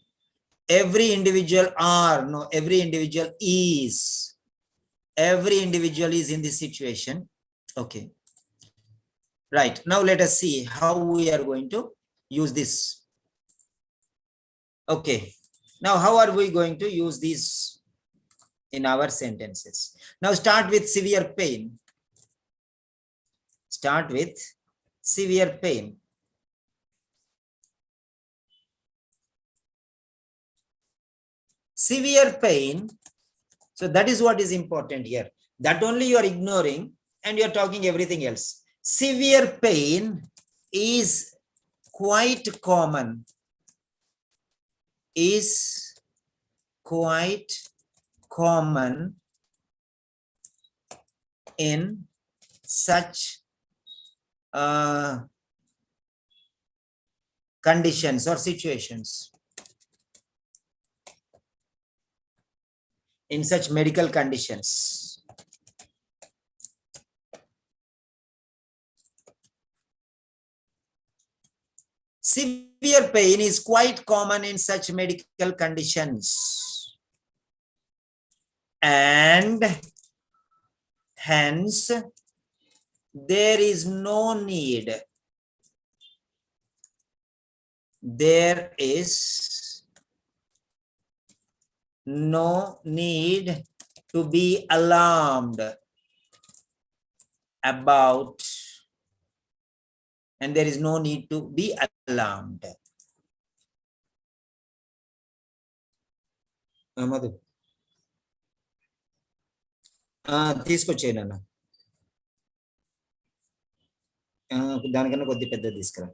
Every individual every individual is. Every individual is in this situation. Okay. Right. Now let us see how we are going to use this. Okay. Now how are we going to use these in our sentences? Now start with severe pain. Start with severe pain. Severe pain. So that is what is important here. That only you are ignoring and you are talking everything else. Severe pain is quite common. Is quite common in such conditions or situations. In such medical conditions. Severe pain is quite common in such medical conditions. And hence, there is no need. There is no need to be alarmed about, and there is no need to be alarmed. Madhu. తీసుకొచ్చేయను అన్న దానికన్నా కొద్ది పెద్ద తీసుకురా.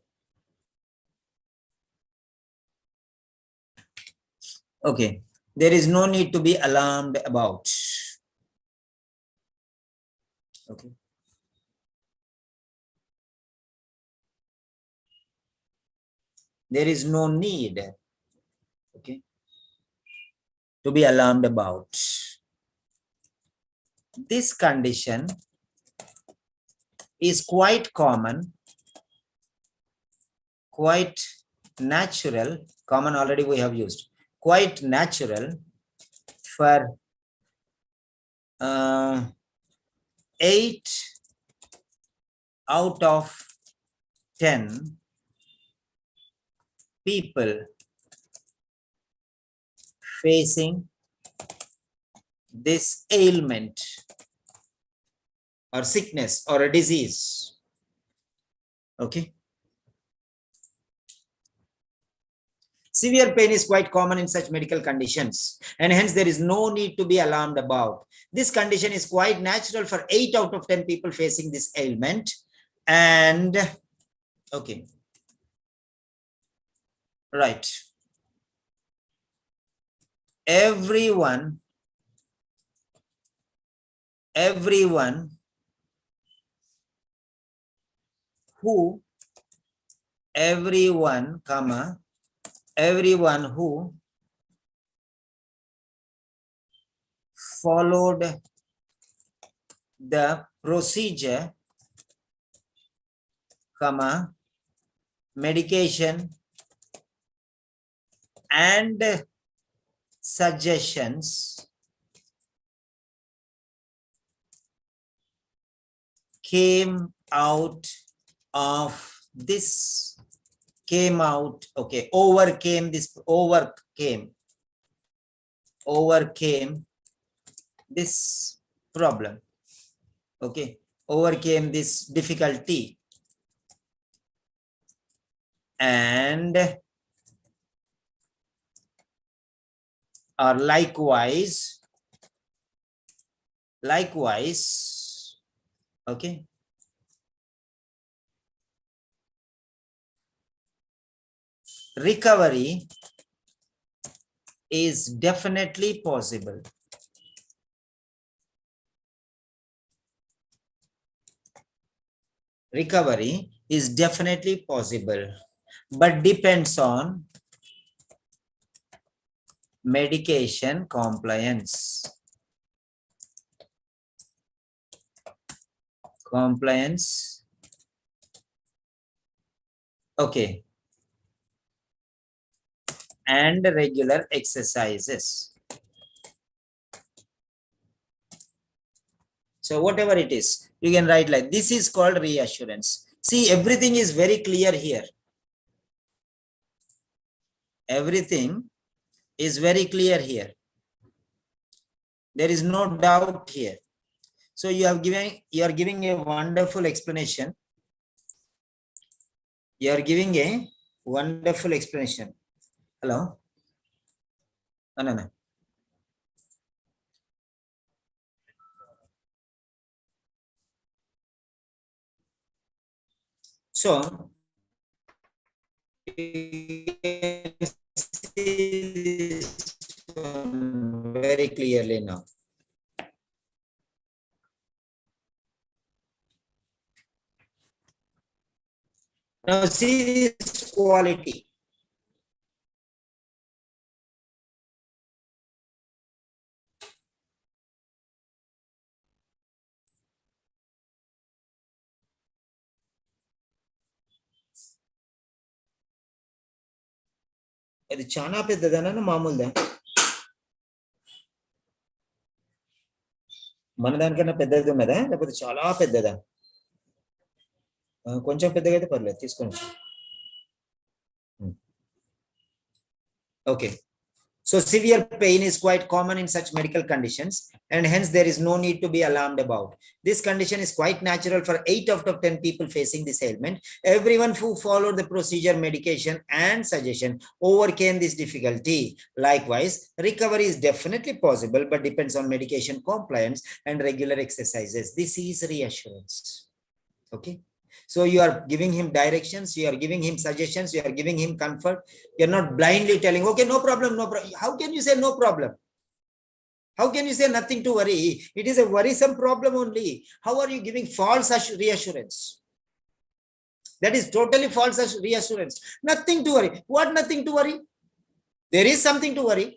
Okay, there is no need to be alarmed about. Okay. There is no need, okay, to be alarmed about. This condition is quite common, quite natural. Common already we have used. Quite natural for 8 out of 10 people facing this ailment or sickness or a disease. Okay. Severe pain is quite common in such medical conditions, and hence there is no need to be alarmed about. This condition is quite natural for 8 out of 10 people facing this ailment. And okay, right. Everyone, everyone who followed the procedure, medication and suggestions came out of this, overcame this problem. Okay, overcame this difficulty, and are likewise Likewise, okay, recovery is definitely possible. Recovery is definitely possible, but depends on medication compliance. Compliance. Okay. And regular exercises. So whatever it is, you can write like this is called reassurance. See, everything is very clear here. Everything is very clear here. There is no doubt here. So you are giving a wonderful explanation. You are giving a wonderful explanation. Hello? No. So you can see this very clearly now. Now see this quality. అది చాలా పెద్దదనా మామూలుదా మన దానికన్నా పెద్దది ఉన్నదా లేకపోతే చాలా పెద్దదా కొంచెం పెద్దగా అయితే పర్లేదు తీసుకోండి okay So severe pain is quite common in such medical conditions, and hence there is no need to be alarmed about. This condition is quite natural for 8 out of 10 people facing this ailment. Everyone who followed the procedure, medication, and suggestion overcame this difficulty. Likewise, recovery is definitely possible, but depends on medication compliance and regular exercises. This is reassurance. Okay. So you are giving him directions, you are giving him suggestions, you are giving him comfort. You're not blindly telling, okay, no problem, no problem. How can you say no problem? How can you say nothing to worry? It is a worrisome problem only. How are you giving false reassurance? That is totally false reassurance. Nothing to worry. What nothing to worry? There is something to worry.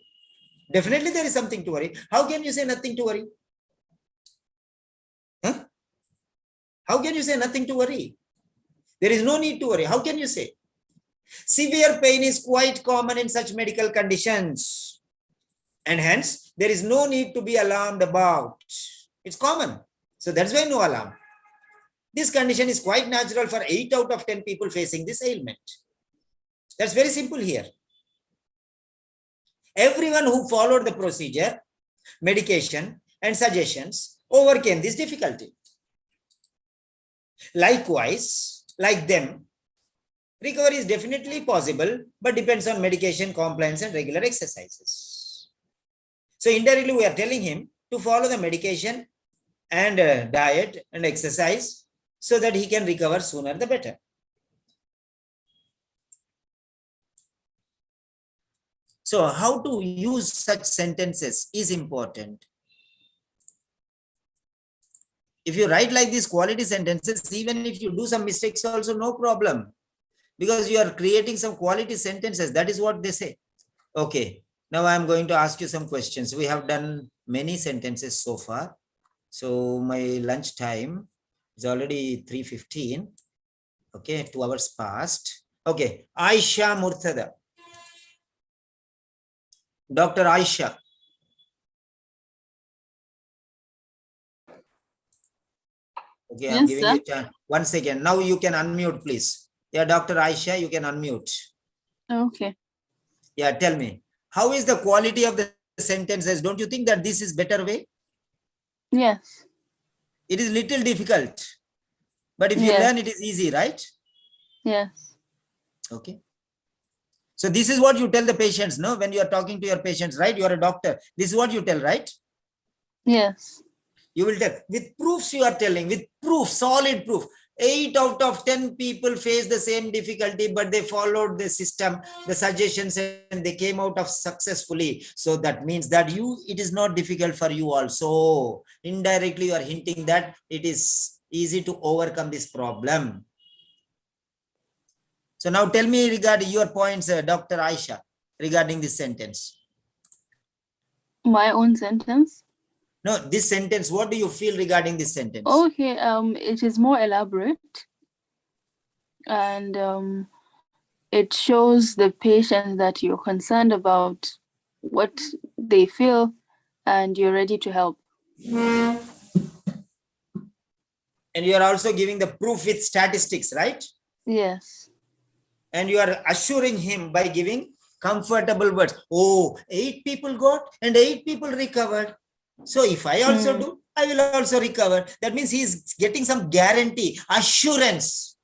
Definitely there is something to worry. How can you say nothing to worry? Huh? How can you say nothing to worry? There is no need to worry. How can you say? Severe pain is quite common in such medical conditions, and hence there is no need to be alarmed about. It's common. So that's why no alarm. This condition is quite natural for 8 out of 10 people facing this ailment. That's very simple here. Everyone who followed the procedure, medication, and suggestions overcame this difficulty. Likewise, like them, recovery is definitely possible, but depends on medication compliance and regular exercises. So indirectly, we are telling him to follow the medication and diet and exercise so that he can recover sooner the better. So how to use such sentences is important. If you write like these quality sentences, even if you do some mistakes also, no problem, because you are creating some quality sentences. That is what they say. Okay, now I am going to ask you some questions. We have done many sentences so far. So my lunch time is already 3:15. Okay, 2 hours passed. Okay, Aisha Murtada. Dr. Aisha. Okay, I'm giving you time. 1 second. Now you can unmute, please. Yeah, Dr. Aisha, you can unmute. Okay. Yeah, tell me, how is the quality of the sentences? Don't you think that this is better way? Yes. It is little difficult, but if you Yes. learn, it is easy, right? Yes. Okay. So this is what you tell the patients, no? When you are talking to your patients, right? You are a doctor. This is what you tell, right? Yes. You will tell with proofs. You are telling with proof, solid proof. 8 out of 10 people face the same difficulty, but they followed the system, the suggestions, and they came out of successfully. So that means that it is not difficult for you also. Indirectly, you are hinting that it is easy to overcome this problem. So now tell me regarding your points, Dr. Aisha, regarding this sentence. My own sentence. No, this sentence, what do you feel regarding this sentence? Okay, it is more elaborate, and it shows the patient that you're concerned about what they feel and you're ready to help. And you are also giving the proof with statistics, right? Yes. And you are assuring him by giving comfortable words. Oh, 8 people got and 8 people recovered. So if I also do, I will also recover. That means he is getting some guarantee, assurance.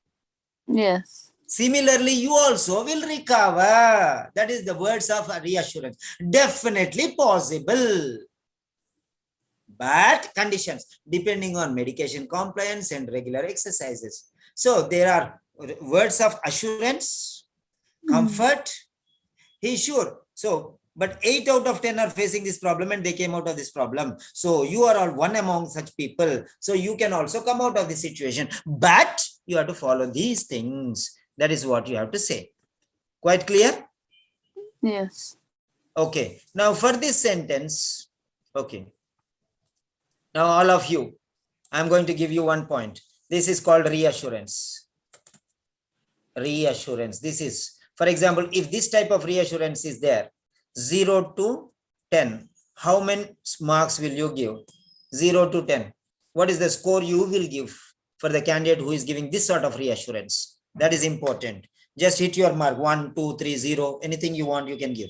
Yes. Similarly, you also will recover. That is the words of reassurance. Definitely possible. But conditions depending on medication compliance and regular exercises. So there are words of assurance, comfort. He's sure. So, but 8 out of 10 are facing this problem and they came out of this problem. So you are all one among such people. So you can also come out of this situation, but you have to follow these things. That is what you have to say. Quite clear? Yes. Okay. Now for this sentence, okay. Now all of you, I'm going to give you one point. This is called reassurance. Reassurance. This is, for example, if this type of reassurance is there, 0 to 10, how many marks will you give? 0 to 10. What is the score you will give for the candidate who is giving this sort of reassurance? That is important. Just hit your mark, 1, 2, 3, 0. Anything you want, you can give.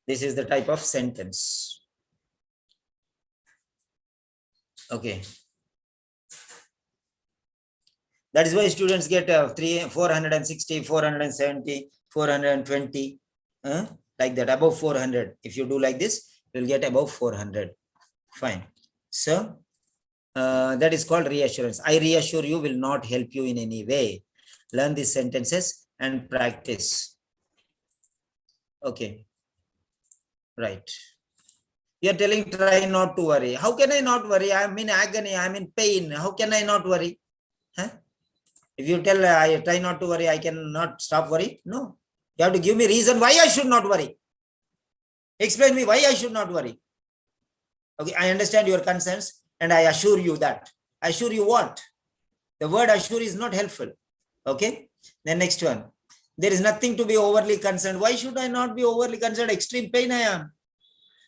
This is the type of sentence. Okay. That is why students get 460, 470, 420, like that, above 400. If you do like this, you'll get above 400. Fine. So that is called reassurance. I reassure you will not help you in any way. Learn these sentences and practice. Okay. Right. You're telling try not to worry. How can I not worry? I'm in agony. I'm in pain. How can I not worry? Huh? If you tell I try not to worry, I cannot stop worry. No. You have to give me reason why I should not worry. Explain me why I should not worry. Okay, I understand your concerns and I assure you that. Assure you what? The word assure is not helpful. Okay. The next one. There is nothing to be overly concerned. Why should I not be overly concerned? Extreme pain I am.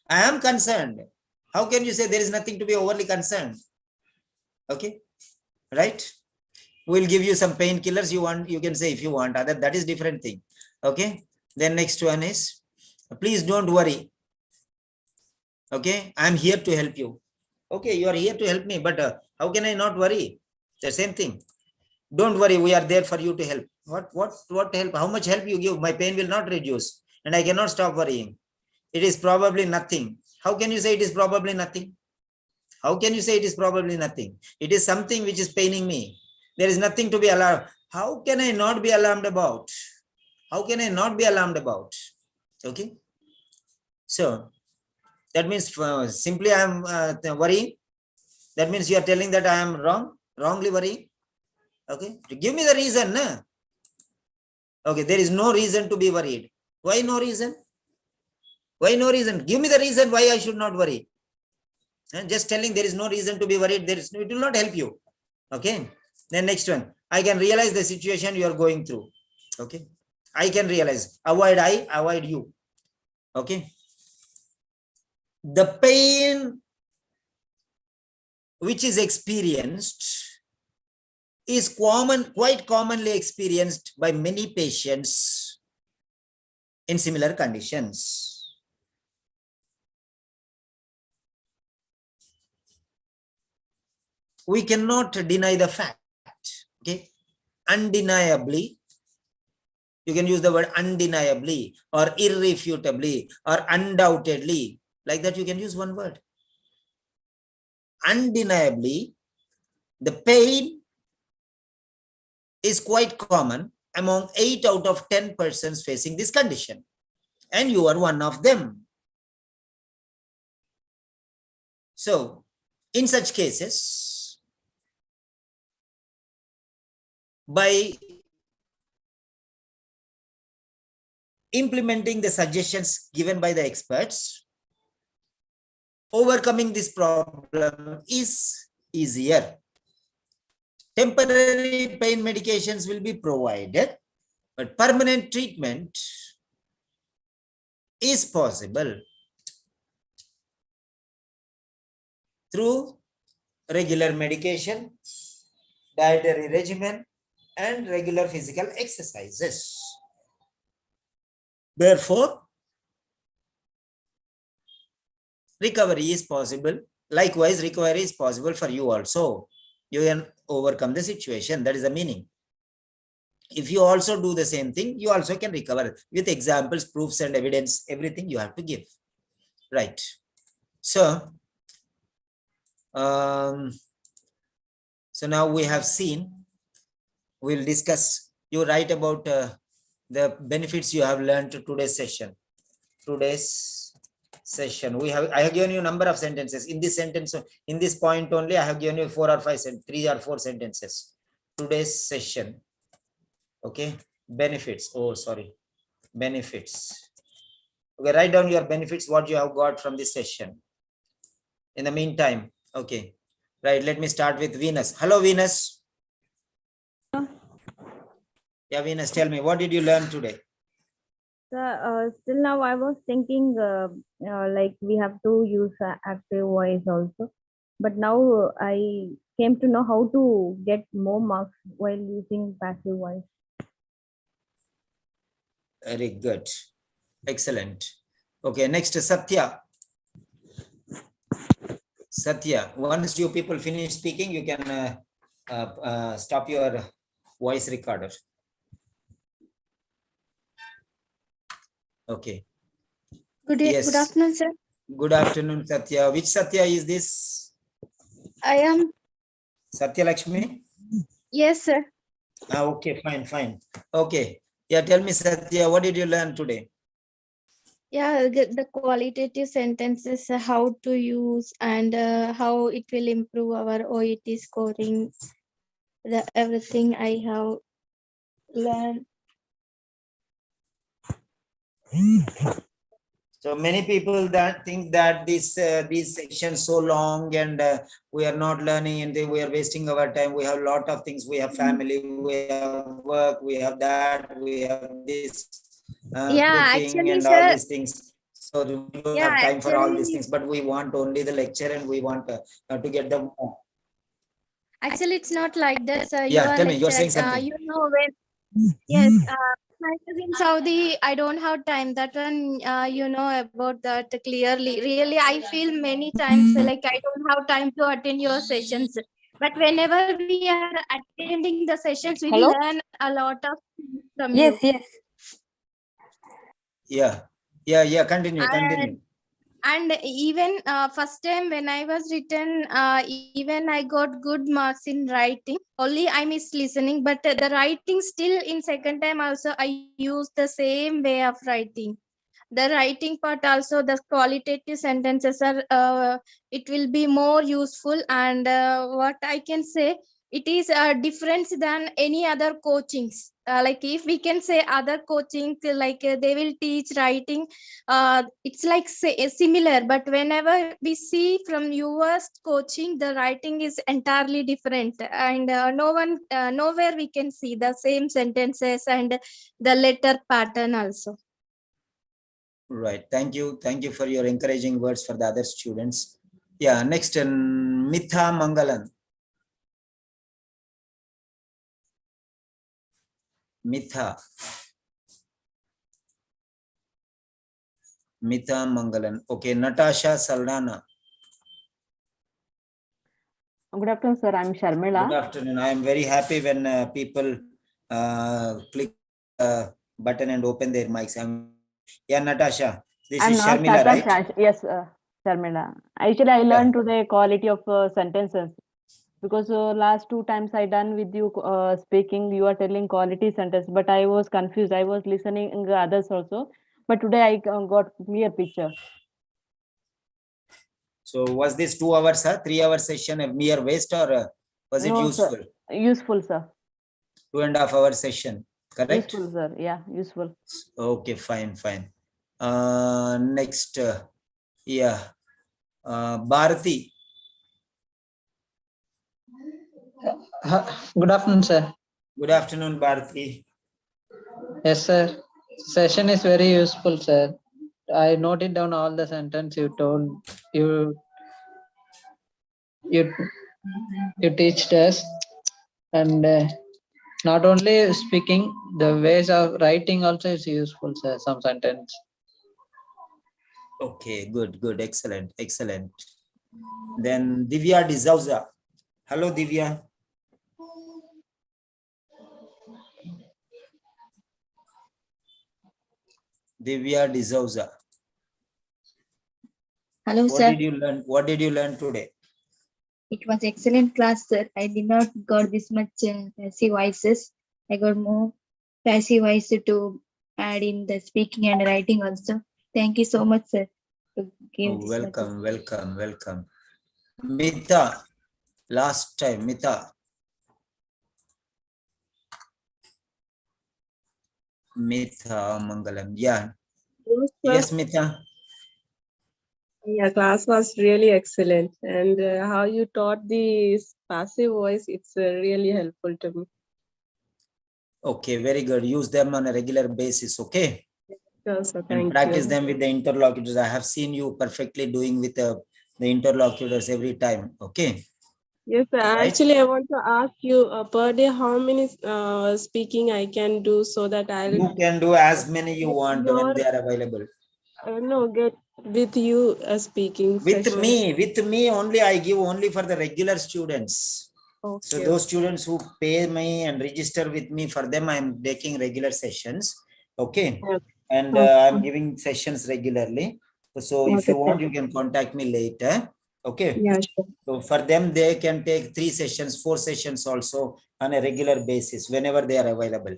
I am concerned. How can you say there is nothing to be overly concerned? Okay. Right. We'll give you some painkillers you want. You can say if you want. That is different thing. Okay. Then next one is, please don't worry. Okay. I'm here to help you. Okay. You are here to help me, but how can I not worry? The same thing. Don't worry. We are there for you to help. What help? How much help you give? My pain will not reduce and I cannot stop worrying. It is probably nothing. How can you say it is probably nothing? How can you say it is probably nothing? It is something which is paining me. There is nothing to be alarmed. How can I not be alarmed about? How can I not be alarmed about? Okay. So that means simply I am worrying. That means you are telling that I am wrongly worrying. Okay. Give me the reason. Nah? Okay. There is no reason to be worried. Why no reason? Why no reason? Give me the reason why I should not worry. And just telling there is no reason to be worried, it will not help you. Okay. Then next one, I can realize the situation you are going through. Okay. I can realize. Avoid I, avoid you. Okay. The pain which is experienced is quite commonly experienced by many patients in similar conditions. We cannot deny the fact. Okay. Undeniably, You can use the word undeniably or irrefutably or undoubtedly. Like that, you can use one word. Undeniably, the pain is quite common among 8 out of 10 persons facing this condition. And you are one of them. So, in such cases, by implementing the suggestions given by the experts, overcoming this problem is easier. Temporary pain medications will be provided, but permanent treatment is possible through regular medication, dietary regimen, and regular physical exercises. Therefore, recovery is possible. Likewise, recovery is possible for you also. You can overcome the situation. That is the meaning. If you also do the same thing, you also can recover with examples, proofs, and evidence. Everything you have to give. Right. So, so now we have seen, we'll discuss, you write about the benefits you have learned to today's session. Today's session, I have given you a number of sentences. In this sentence, in this point only, I have given you 4 or 5, 3 or 4 sentences. Today's session. Okay. Benefits. Oh, sorry. Benefits. Okay. Write down your benefits, what you have got from this session. In the meantime, okay. Right. Let me start with Venus. Hello, Venus. Yeah, Venus, tell me, what did you learn today? Still now I was thinking like we have to use active voice also, but now I came to know how to get more marks while using passive voice. Very good. Excellent. Okay, next Satya. Satya, once you people finish speaking, you can stop your voice recorder. Okay. Good Yes. afternoon, sir. Good afternoon, Satya. Which Satya is this? I am. Satya Lakshmi? Yes, sir. Okay, fine. Okay. Yeah, tell me, Satya, what did you learn today? Yeah, the qualitative sentences, how to use and how it will improve our OET scoring. Everything I have learned. So many people that think that these sections so long and we are not learning anything, we are wasting our time. We have a lot of things. We have family, we have work, we have that, we have this Yeah, cooking actually, and sir. all these things. So we don't Yeah, have time for all these actually- things, but we want only the lecture and we want to get them. Actually, it's not like that, sir. Yeah, tell me, you're saying something. You know when. Yes, when I was in Saudi, I don't have time. That one, you know about that clearly. Really, I feel many times like I don't have time to attend your sessions. But whenever we are attending the sessions, we Hello? learn a lot of things from Yes, you. yes. Yeah, continue. And even first time when I was written, even I got good marks in writing. Only I missed listening, but the writing still in second time also I used the same way of writing. The writing part also, the qualitative sentences are it will be more useful. And what I can say, it is different than any other coachings. Like if we can say other coaching, like they will teach writing, it's like similar, but whenever we see from yours coaching, the writing is entirely different. And nowhere we can see the same sentences and the letter pattern also. Right. Thank you for your encouraging words for the other students. Yeah, next, Mitha Mangalan. Mitha Mangalan. Okay, Natasha Saldana. Good afternoon, sir. I'm Sharmila. Good afternoon. I am very happy when people click button and open their mics. Yeah, Natasha. This I'm is not Sharmila, right? Natasha. Yes, Sharmila. Actually, I learned today quality of sentences because last 2 times I done with you speaking, you are telling quality sentence, but I was confused. I was listening others also, but today I got clear picture. So was this 2 hours, 3 hour session a mere waste, or was it No, useful? sir. Useful, sir. 2.5 hour session, correct? Useful, sir. Yeah, useful. Okay, fine. Next, Bharati. Good afternoon, sir. Good afternoon, Bharati. Yes, sir. Session is very useful, sir. I noted down all the sentence you told. You you teached us, and not only speaking, the ways of writing also is useful, sir. Some sentence. Okay, good, excellent. Then Divya D'Souza. Hello, Divya. Divya D'Souza. Hello, What sir. did you learn? What did you learn today? It was excellent class, sir. I did not got this much passive voices. I got more passive voice to add in the speaking and writing also. Thank you so much, sir. To give this much. Welcome. Mita, last time, Mita. Mita Mangalam. Yeah. Yes, Mita. Yeah, class was really excellent, and how you taught the passive voice, it's really helpful to me. Okay, very good. Use them on a regular basis, okay? Also, And thank practice you. them with the interlocutors. I have seen you perfectly doing with the interlocutors every time, okay? Yes, sir. Right. Actually, I want to ask you per day how many speaking I can do so that I'll You can do as many you want when your they are available. no get with you speaking With sessions. me only, I give only for the regular students. Okay. So those students who pay me and register with me, for them I'm taking regular sessions, okay? And I'm giving sessions regularly. So if you want, you can contact me later, okay? Yeah, sure. So for them, they can take 3 sessions, 4 sessions also on a regular basis whenever they are available.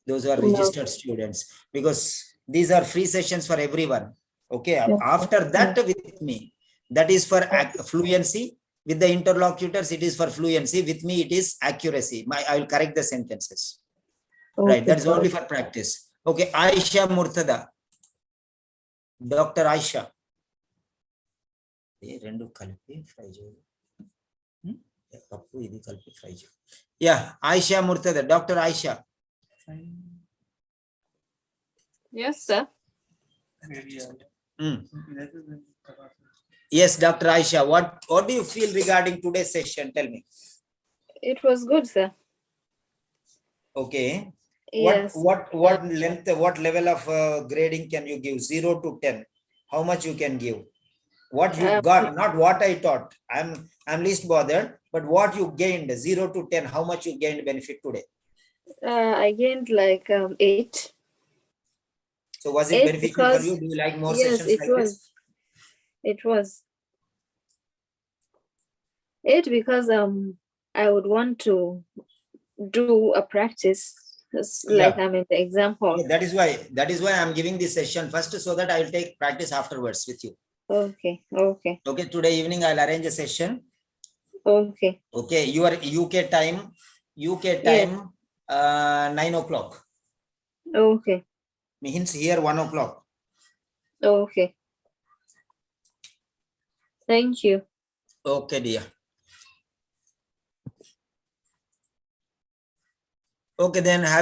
Those are registered students, because these are free sessions for everyone, okay? After that, with me, that is for fluency. With the interlocutors, it is for fluency. With me, it is accuracy. I will correct the sentences. Right, that is only for practice. Okay, Aisha Murtada. Dr. Aisha. Yeah, Aisha Murtada. Dr. Aisha. Yes, sir. Yes, Dr. Aisha, what do you feel regarding today's session? Tell me. It was good, sir. Okay. Yes. What length, what level of grading can you give? 0 to 10. How much you can give? What you got, not what I taught. I'm least bothered, but what you gained, 0 to 10, how much you gained benefit today? I gained like 8. So was it beneficial for you? Do you like more yes, sessions like this? It was 8 because I would want to do a practice like I'm in the exam hall. Yeah, that is why I'm giving this session first, so that I will take practice afterwards with you. Okay. Okay, today evening I'll arrange a session. Okay. Okay, your UK time, Yes. 9 o'clock. Okay. Means here 1 o'clock. Okay. Thank you. Okay, dear. Okay, then have